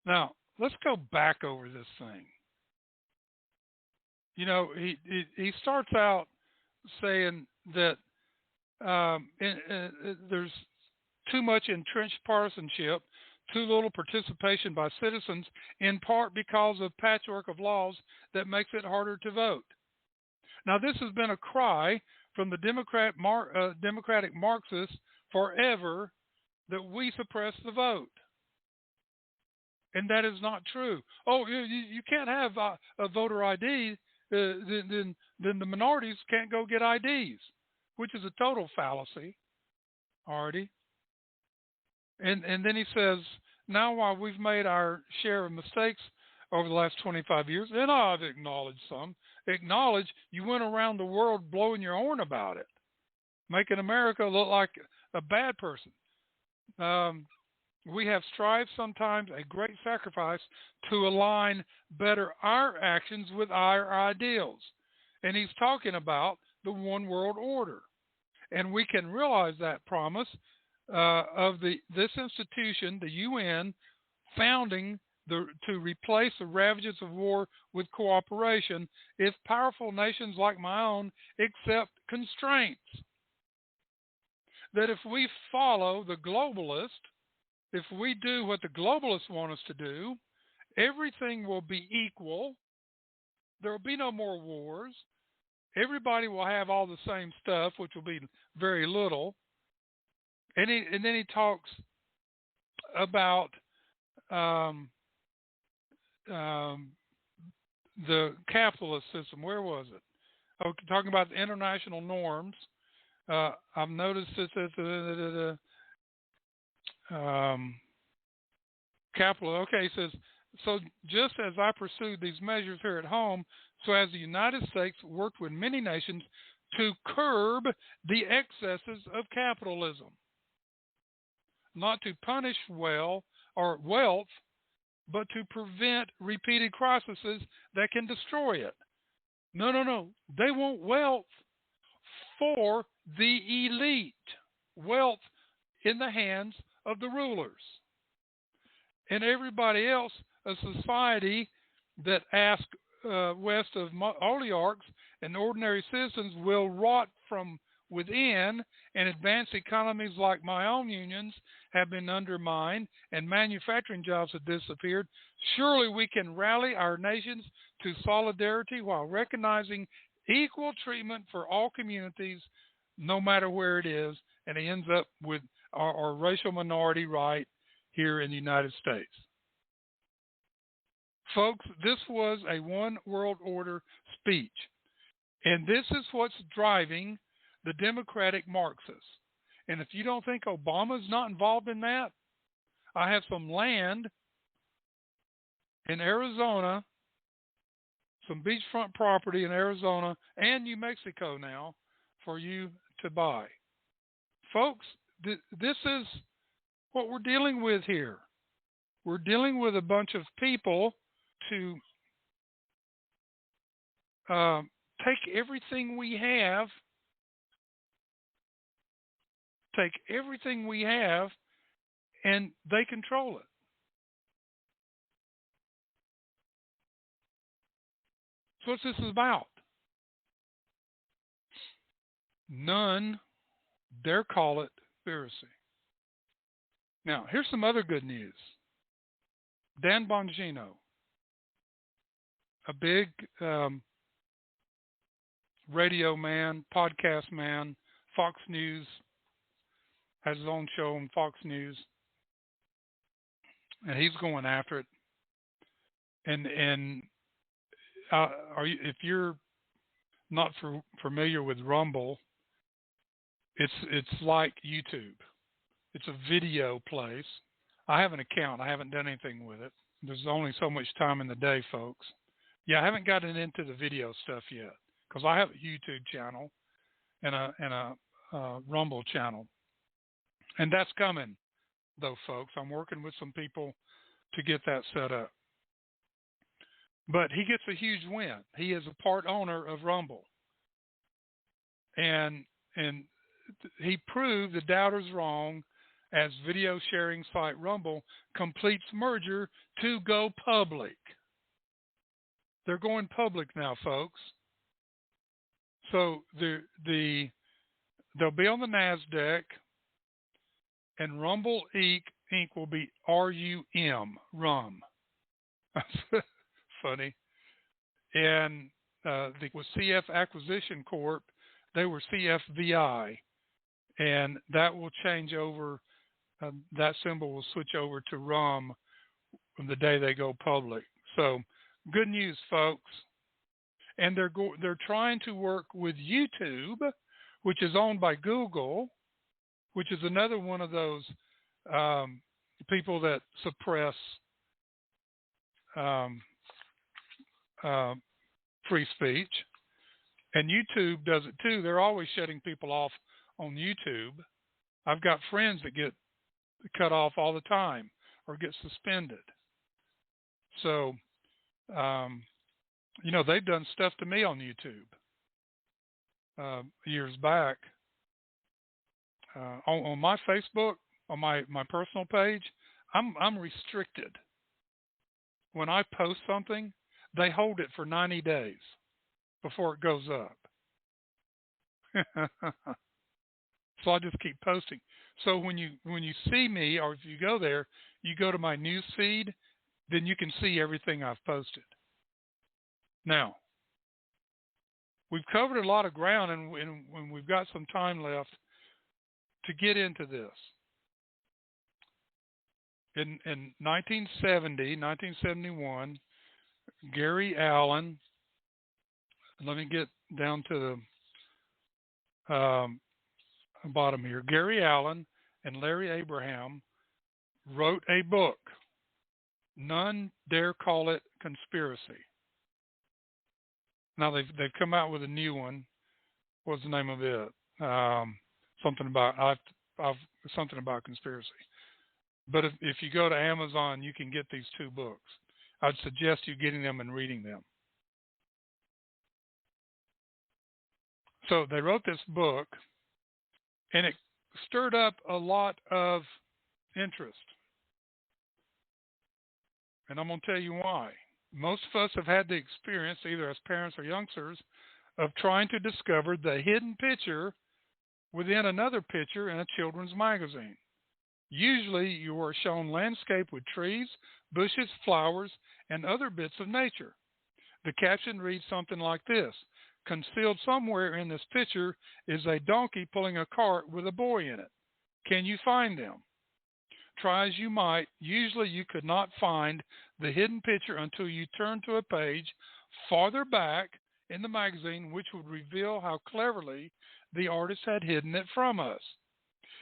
Now, let's go back over this thing. You know, he starts out saying that there's too much entrenched partisanship, too little participation by citizens, in part because of patchwork of laws that makes it harder to vote. Now, this has been a cry from the Democratic Marxists forever, that we suppress the vote. And that is not true. Oh, you can't have a voter ID, then the minorities can't go get IDs, which is a total fallacy, already. And then he says, now while we've made our share of mistakes over the last 25 years, and I've acknowledged some, you went around the world blowing your horn about it, making America look like a bad person. We have strived sometimes a great sacrifice to align better our actions with our ideals. And he's talking about the one world order. And we can realize that promise of this institution, the UN, founding to replace the ravages of war with cooperation if powerful nations like my own accept constraints. That if we follow the globalist, if we do what the globalists want us to do, everything will be equal. There will be no more wars. Everybody will have all the same stuff, which will be very little. And then he talks about the capitalist system. Where was it? Oh, talking about the international norms. I've noticed this at capital. Okay, he says, so just as I pursued these measures here at home, so as the United States worked with many nations to curb the excesses of capitalism, not to punish wealth, but to prevent repeated crises that can destroy it. No. They want wealth for the elite, wealth in the hands of the rulers. And everybody else, a society that asks west of oligarchs and ordinary citizens will rot from within, and advanced economies like my own unions have been undermined and manufacturing jobs have disappeared, surely we can rally our nations to solidarity while recognizing equal treatment for all communities, no matter where it is. And he ends up with our racial minority right here in the United States. Folks, this was a one world order speech. And this is what's driving the Democratic Marxists. And if you don't think Obama's not involved in that, I have some land in Arizona, some beachfront property in Arizona and New Mexico now for you to buy. Folks, this is what we're dealing with here. We're dealing with a bunch of people to take everything we have, and they control it. So what's this about? None dare call it conspiracy. Now, here's some other good news. Dan Bongino, a big radio man, podcast man, Fox News, has his own show on Fox News, and he's going after it. And if you're not familiar with Rumble, it's like YouTube. It's a video place. I have an account. I haven't done anything with it. There's only so much time in the day, folks. Yeah, I haven't gotten into the video stuff yet because I have a YouTube channel and a Rumble channel, and that's coming, though, folks. I'm working with some people to get that set up. But he gets a huge win. He is a part owner of Rumble, and he proved the doubters wrong as video sharing site Rumble completes merger to go public. They're going public now, folks. So they'll be on the NASDAQ, and Rumble Inc. will be RUM, RUM. Funny. And with CF Acquisition Corp, they were CFVI, and that will change over. That symbol will switch over to RUM from the day they go public. So, good news, folks. And they're trying to work with YouTube, which is owned by Google, which is another one of those people that suppress free speech. And YouTube does it too. They're always shutting people off on YouTube. I've got friends that get cut off all the time or get suspended. So, they've done stuff to me on YouTube years back. On my Facebook, on my personal page, I'm restricted. When I post something, they hold it for 90 days before it goes up. So I just keep posting. So when you see me, or if you go there, you go to my news feed, then you can see everything I've posted. Now, we've covered a lot of ground, and we've got some time left to get into this. In 1971, Gary Allen, let me get down to the bottom here. Gary Allen and Larry Abraham wrote a book. None dare call it conspiracy. Now they've come out with a new one. What's the name of it? Something about conspiracy. But if you go to Amazon, you can get these two books. I'd suggest you getting them and reading them. So they wrote this book, and it stirred up a lot of interest. And I'm going to tell you why. Most of us have had the experience, either as parents or youngsters, of trying to discover the hidden picture within another picture in a children's magazine. Usually you are shown landscape with trees, bushes, flowers, and other bits of nature. The caption reads something like this: concealed somewhere in this picture is a donkey pulling a cart with a boy in it. Can you find them? Try as you might, usually you could not find the hidden picture until you turn to a page farther back in the magazine, which would reveal how cleverly the artist had hidden it from us.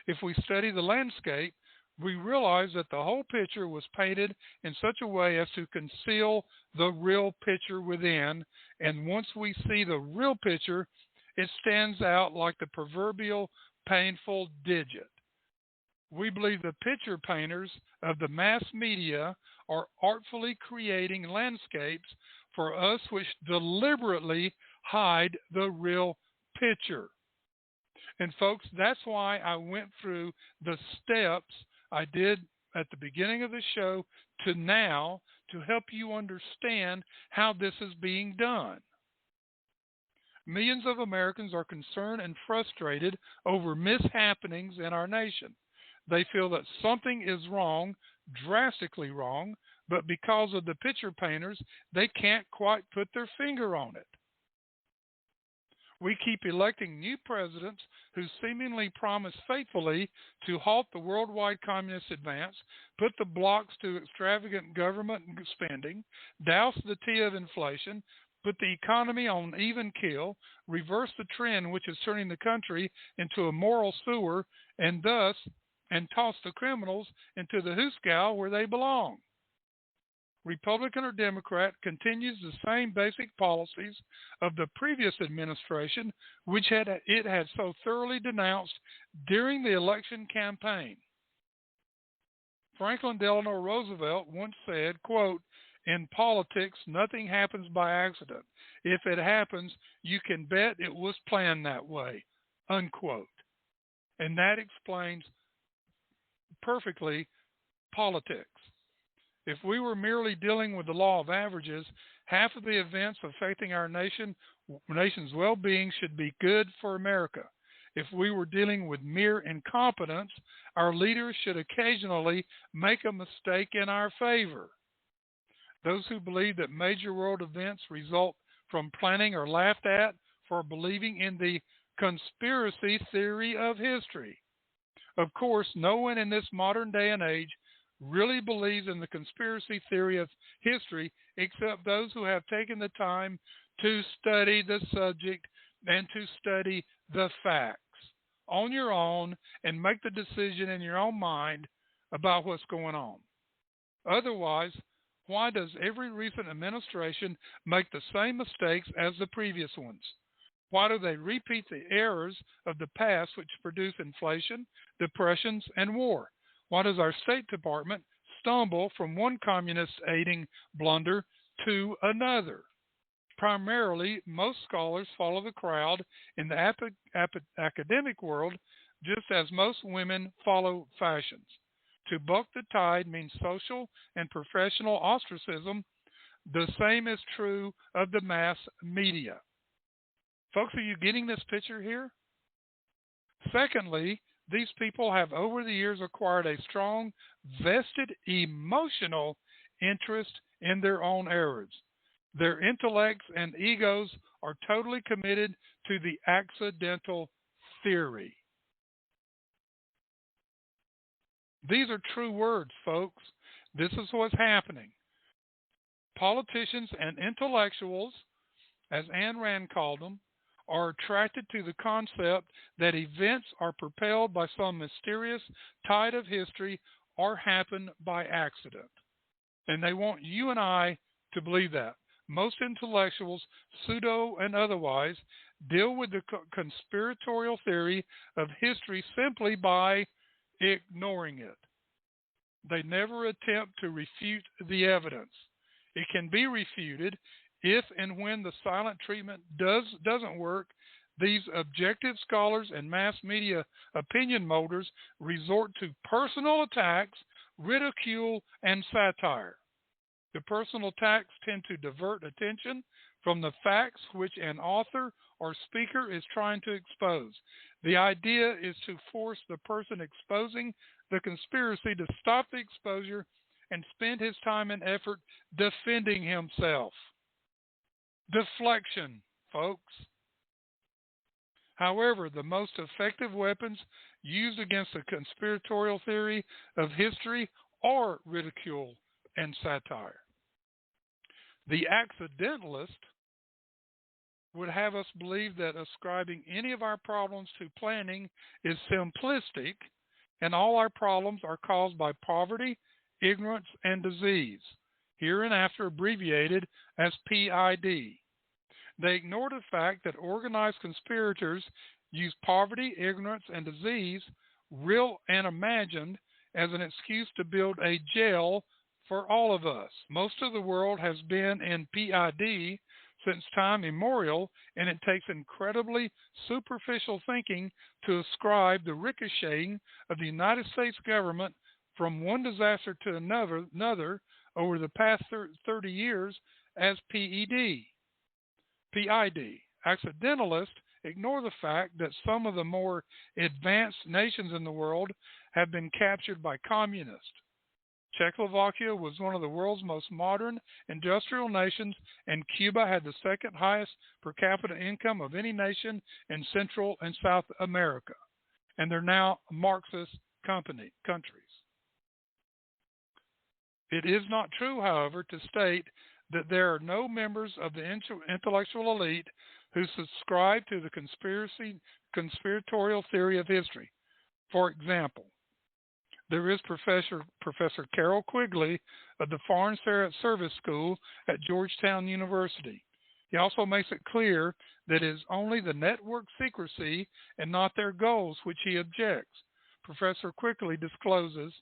If we study the landscape, we realize that the whole picture was painted in such a way as to conceal the real picture within, and once we see the real picture, it stands out like the proverbial painful digit. We believe the picture painters of the mass media are artfully creating landscapes for us which deliberately hide the real picture. And folks, that's why I went through the steps I did at the beginning of the show to now to help you understand how this is being done. Millions of Americans are concerned and frustrated over mishappenings in our nation. They feel that something is wrong, drastically wrong, but because of the picture painters, they can't quite put their finger on it. We keep electing new presidents who seemingly promise faithfully to halt the worldwide communist advance, put the blocks to extravagant government spending, douse the tea of inflation, put the economy on even keel, reverse the trend which is turning the country into a moral sewer, and toss the criminals into the hoosgow where they belong. Republican or Democrat, continues the same basic policies of the previous administration, which it had so thoroughly denounced during the election campaign. Franklin Delano Roosevelt once said, quote, "In politics, nothing happens by accident. If it happens, you can bet it was planned that way," unquote. And that explains perfectly politics. If we were merely dealing with the law of averages, half of the events affecting our nation's well-being should be good for America. If we were dealing with mere incompetence, our leaders should occasionally make a mistake in our favor. Those who believe that major world events result from planning are laughed at for believing in the conspiracy theory of history. Of course, no one in this modern day and age really believes in the conspiracy theory of history except those who have taken the time to study the subject and to study the facts on your own and make the decision in your own mind about what's going on. Otherwise, why does every recent administration make the same mistakes as the previous ones? Why do they repeat the errors of the past which produce inflation, depressions, and war? Why does our State Department stumble from one communist-aiding blunder to another? Primarily, most scholars follow the crowd in the academic world, just as most women follow fashions. To buck the tide means social and professional ostracism. The same is true of the mass media. Folks, are you getting this picture here? Secondly, these people have over the years acquired a strong, vested emotional interest in their own errors. Their intellects and egos are totally committed to the accidental theory. These are true words, folks. This is what's happening. Politicians and intellectuals, as Ayn Rand called them, are attracted to the concept that events are propelled by some mysterious tide of history or happen by accident. And they want you and I to believe that. Most intellectuals, pseudo and otherwise, deal with the conspiratorial theory of history simply by ignoring it. They never attempt to refute the evidence. It can be refuted if and when the silent treatment doesn't work. These objective scholars and mass media opinion molders resort to personal attacks, ridicule, and satire. The personal attacks tend to divert attention from the facts which an author or speaker is trying to expose. The idea is to force the person exposing the conspiracy to stop the exposure and spend his time and effort defending himself. Deflection, folks. However, the most effective weapons used against the conspiratorial theory of history are ridicule and satire. The accidentalist would have us believe that ascribing any of our problems to planning is simplistic, and all our problems are caused by poverty, ignorance, and disease, hereinafter abbreviated as PID. They ignore the fact that organized conspirators use poverty, ignorance, and disease, real and imagined, as an excuse to build a jail for all of us. Most of the world has been in PID since time immemorial, and it takes incredibly superficial thinking to ascribe the ricocheting of the United States government from one disaster to another over the past 30 years as PID. Accidentalists ignore the fact that some of the more advanced nations in the world have been captured by communists. Czechoslovakia was one of the world's most modern industrial nations, and Cuba had the second highest per capita income of any nation in Central and South America. And they're now Marxist countries. It is not true, however, to state that there are no members of the intellectual elite who subscribe to the conspiratorial theory of history. For example, there is Professor Carroll Quigley of the Foreign Service School at Georgetown University. He also makes it clear that it is only the network secrecy and not their goals which he objects. Professor Quigley discloses,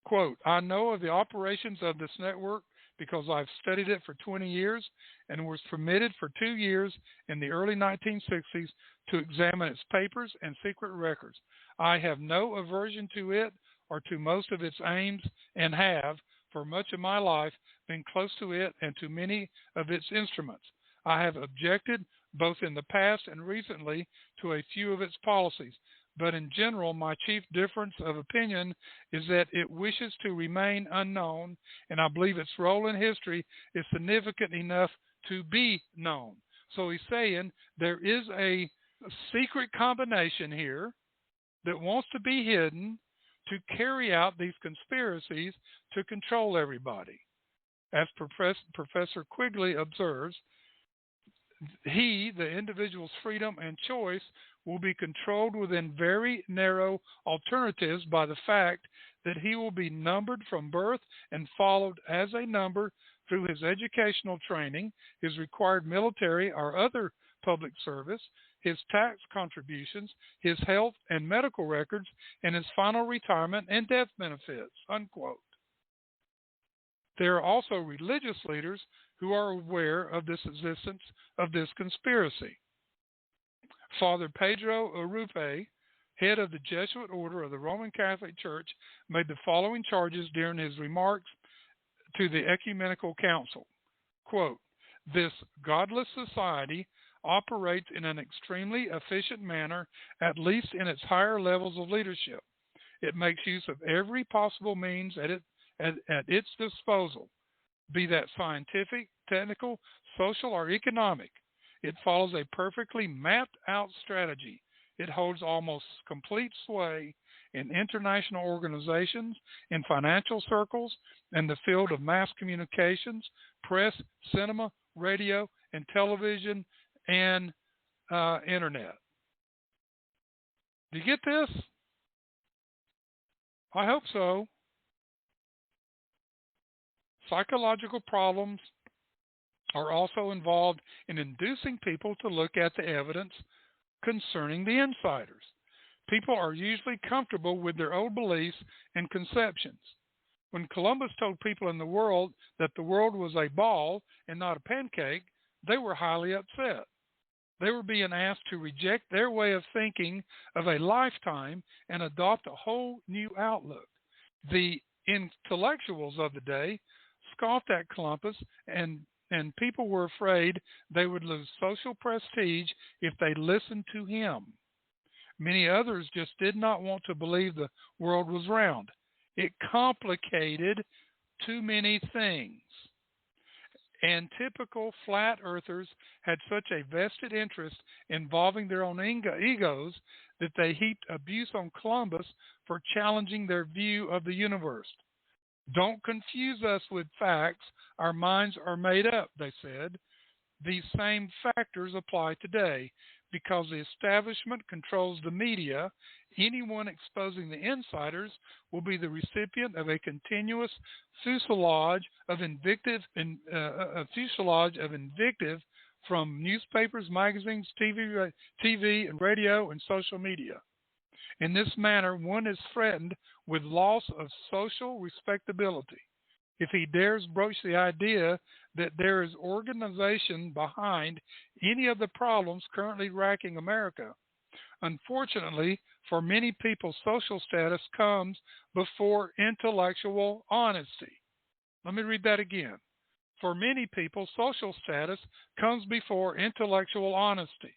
quote, I know of the operations of this network because I've studied it for 20 years and was permitted for 2 years in the early 1960s to examine its papers and secret records. I have no aversion to it or to most of its aims and have, for much of my life, been close to it and to many of its instruments. I have objected both in the past and recently to a few of its policies, but in general, my chief difference of opinion is that it wishes to remain unknown, and I believe its role in history is significant enough to be known. So he's saying there is a secret combination here that wants to be hidden to carry out these conspiracies to control everybody. As Professor Quigley observes, the individual's freedom and choice, will be controlled within very narrow alternatives by the fact that he will be numbered from birth and followed as a number through his educational training, his required military or other public service, his tax contributions, his health and medical records, and his final retirement and death benefits, unquote. There are also religious leaders who are aware of this existence of this conspiracy. Father Pedro Urupe, head of the Jesuit order of the Roman Catholic Church, made the following charges during his remarks to the Ecumenical Council. Quote, this godless society operates in an extremely efficient manner, at least in its higher levels of leadership. It makes use of every possible means at its disposal, be that scientific, technical, social, or economic. It follows a perfectly mapped out strategy. It holds almost complete sway in international organizations, in financial circles, and the field of mass communications, press, cinema, radio, and television, and internet. Do you get this? I hope so. Psychological problems are also involved in inducing people to look at the evidence concerning the insiders. People are usually comfortable with their own beliefs and conceptions. When Columbus told people in the world that the world was a ball and not a pancake, they were highly upset. They were being asked to reject their way of thinking of a lifetime and adopt a whole new outlook. The intellectuals of the day scoffed at Columbus and and people were afraid they would lose social prestige if they listened to him. Many others just did not want to believe the world was round. It complicated too many things. And typical flat earthers had such a vested interest involving their own egos that they heaped abuse on Columbus for challenging their view of the universe. Don't confuse us with facts. Our minds are made up, they said. These same factors apply today. Because the establishment controls the media, anyone exposing the insiders will be the recipient of a continuous fuselage of invective from newspapers, magazines, TV and radio, and social media. In this manner, one is threatened with loss of social respectability. If he dares broach the idea that there is organization behind any of the problems currently racking America. Unfortunately, for many people, social status comes before intellectual honesty. Let me read that again. For many people, social status comes before intellectual honesty.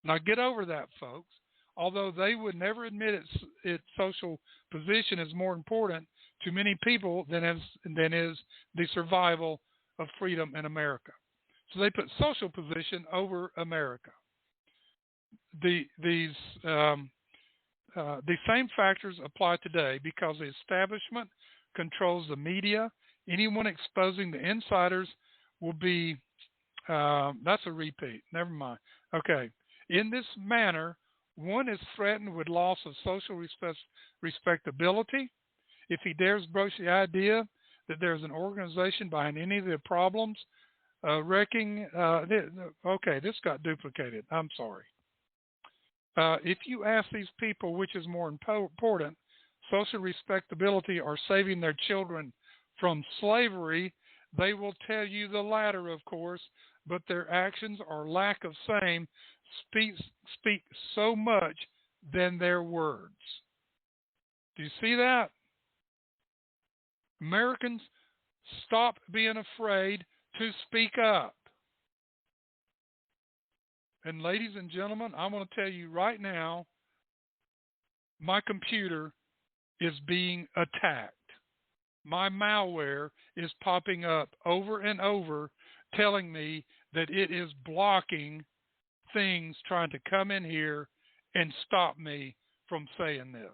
Now get over that, folks. Although they would never admit its social position is more important to many people than is the survival of freedom in America. So they put social position over America. The same factors apply today because the establishment controls the media. Anyone exposing the insiders will be, that's a repeat. Never mind. Okay. In this manner, one is threatened with loss of social respectability. If he dares broach the idea that there's an organization behind any of the problems wrecking, okay, this got duplicated. I'm sorry. If you ask these people which is more important, social respectability or saving their children from slavery, they will tell you the latter, of course, but their actions or lack of same speak so much than their words. Do you see that? Americans, stop being afraid to speak up. And ladies and gentlemen, I'm going to tell you right now, my computer is being attacked. My malware is popping up over and over telling me that it is blocking things trying to come in here and stop me from saying this.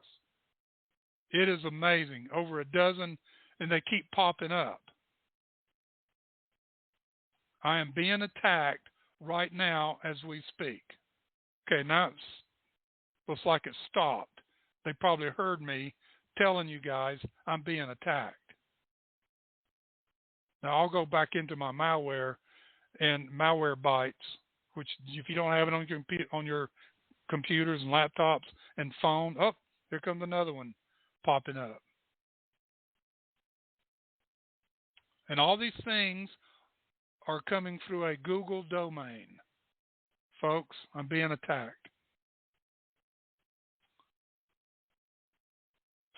It is amazing. Over a dozen, and they keep popping up. I am being attacked right now as we speak. Okay, now it looks like it stopped. They probably heard me telling you guys I'm being attacked. Now I'll go back into my malware and malware bites, which if you don't have it on your computers and laptops and phone, oh, here comes another one popping up. And all these things are coming through a Google domain. Folks, I'm being attacked.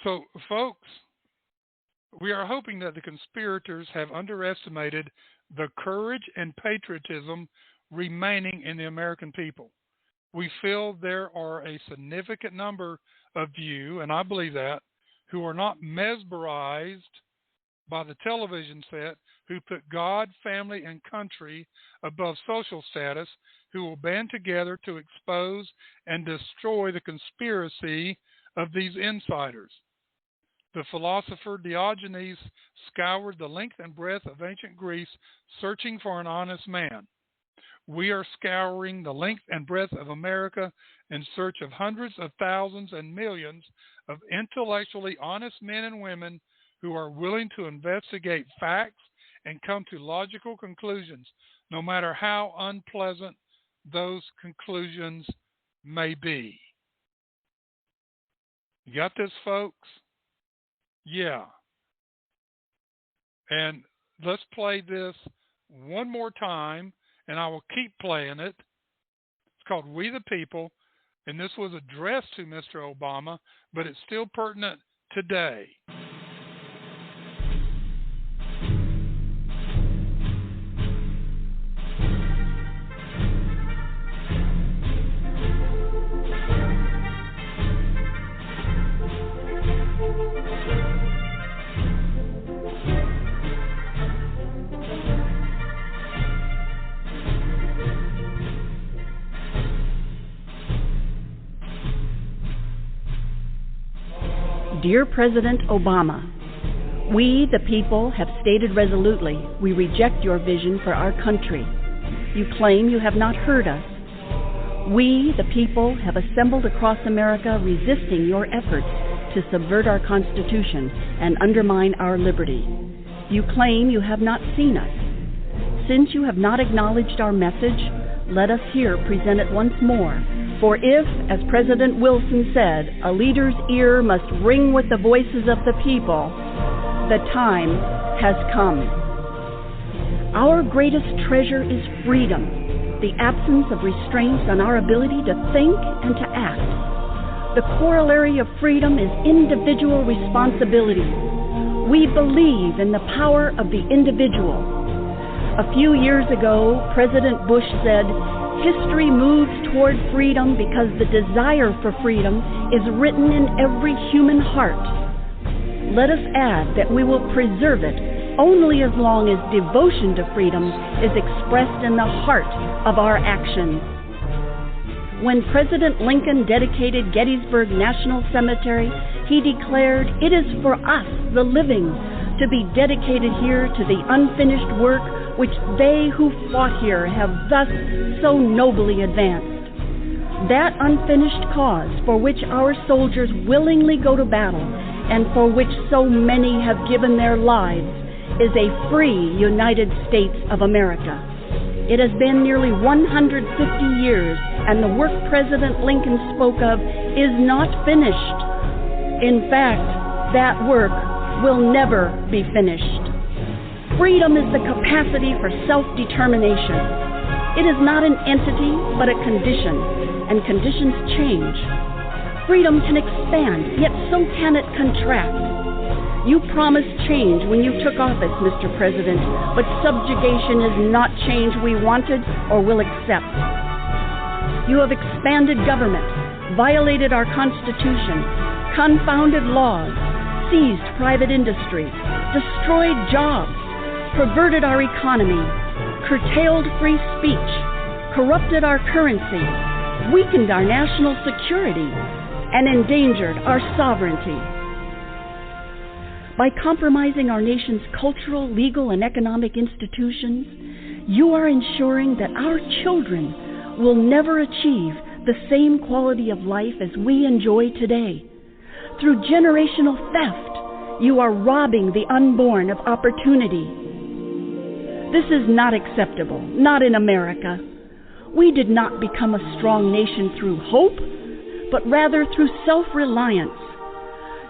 So, folks, we are hoping that the conspirators have underestimated the courage and patriotism remaining in the American people. We feel there are a significant number of you, and I believe that, who are not mesmerized by the television set, who put God, family, and country above social status, who will band together to expose and destroy the conspiracy of these insiders. The philosopher Diogenes scoured the length and breadth of ancient Greece searching for an honest man. We are scouring the length and breadth of America in search of hundreds of thousands and millions of intellectually honest men and women who are willing to investigate facts and come to logical conclusions, no matter how unpleasant those conclusions may be. You got this, folks? Yeah. And let's play this one more time, and I will keep playing it. It's called We the People, and this was addressed to Mr. Obama, but it's still pertinent today. Dear President Obama, we, the people, have stated resolutely we reject your vision for our country. You claim you have not heard us. We, the people, have assembled across America resisting your efforts to subvert our Constitution and undermine our liberty. You claim you have not seen us. Since you have not acknowledged our message, let us here present it once more. For if, as President Wilson said, a leader's ear must ring with the voices of the people, the time has come. Our greatest treasure is freedom, the absence of restraints on our ability to think and to act. The corollary of freedom is individual responsibility. We believe in the power of the individual. A few years ago, President Bush said, "History moves toward freedom because the desire for freedom is written in every human heart." Let us add that we will preserve it only as long as devotion to freedom is expressed in the heart of our actions. When President Lincoln dedicated Gettysburg National Cemetery, he declared, "It is for us, the living, to be dedicated here to the unfinished work which they who fought here have thus so nobly advanced." That unfinished cause for which our soldiers willingly go to battle and for which so many have given their lives is a free United States of America. It has been nearly 150 years, and the work President Lincoln spoke of is not finished. In fact, that work will never be finished. Freedom is the capacity for self-determination. It is not an entity, but a condition, and conditions change. Freedom can expand, yet so can it contract. You promised change when you took office, Mr. President, but subjugation is not change we wanted or will accept. You have expanded government, violated our Constitution, confounded laws, seized private industry, destroyed jobs, perverted our economy, curtailed free speech, corrupted our currency, weakened our national security, and endangered our sovereignty. By compromising our nation's cultural, legal, and economic institutions, you are ensuring that our children will never achieve the same quality of life as we enjoy today. Through generational theft, you are robbing the unborn of opportunity. This is not acceptable, not in America. We did not become a strong nation through hope, but rather through self-reliance.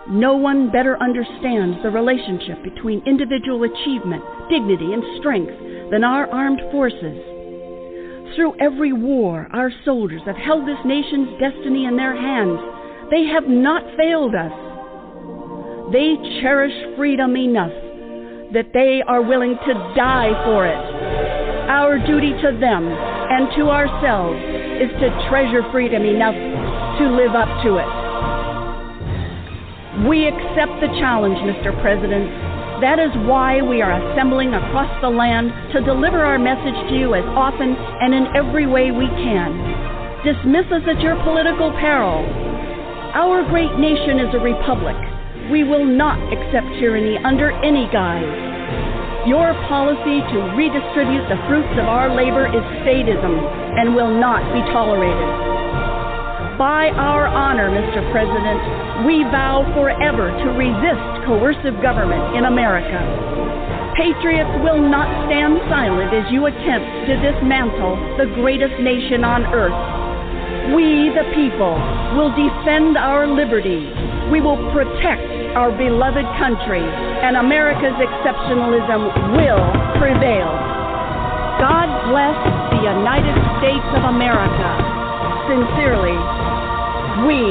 No one better understands the relationship between individual achievement, dignity, and strength than our armed forces. Through every war, our soldiers have held this nation's destiny in their hands. They have not failed us. They cherish freedom enough that they are willing to die for it. Our duty to them and to ourselves is to treasure freedom enough to live up to it. We accept the challenge, Mr. President. That is why we are assembling across the land to deliver our message to you as often and in every way we can. Dismiss us at your political peril. Our great nation is a republic. We will not accept tyranny under any guise. Your policy to redistribute the fruits of our labor is sadism and will not be tolerated. By our honor, Mr. President, we vow forever to resist coercive government in America. Patriots will not stand silent as you attempt to dismantle the greatest nation on earth. We, the people, will defend our liberty. We will protect our beloved country, and America's exceptionalism will prevail. God bless the United States of America. Sincerely, we,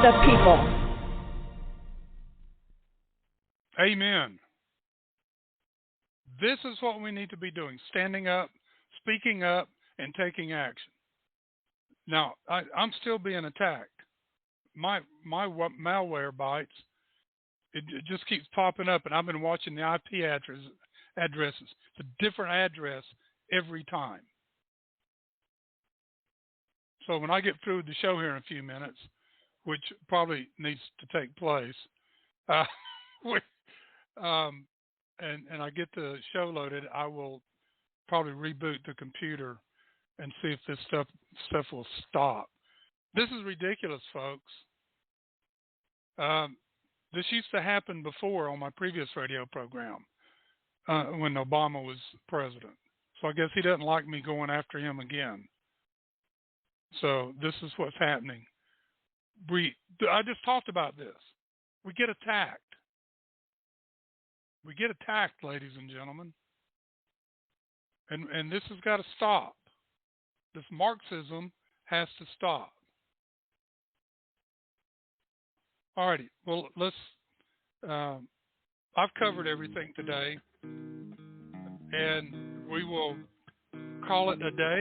the people. Amen. This is what we need to be doing, standing up, speaking up, and taking action. Now, I'm still being attacked. My malware bites, it just keeps popping up, and I've been watching the IP addresses. It's a different address every time. So when I get through the show here in a few minutes, which probably needs to take place, Uh, we, and I get the show loaded, I will probably reboot the computer and see if this stuff will stop. This is ridiculous, folks. This used to happen before on my previous radio program when Obama was president. So I guess he doesn't like me going after him again. So this is what's happening. I just talked about this. We get attacked. We get attacked, ladies and gentlemen. And this has got to stop. This Marxism has to stop. All righty. Well, let's. I've covered everything today, and we will call it a day.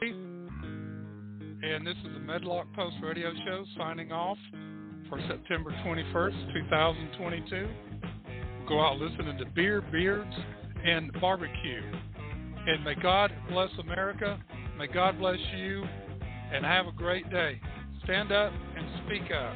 And this is the Medlock Post Radio Show signing off for September 21st, 2022. Go out listening to beer, beards, and barbecue. And may God bless America. May God bless you. And have a great day. Stand up and speak up.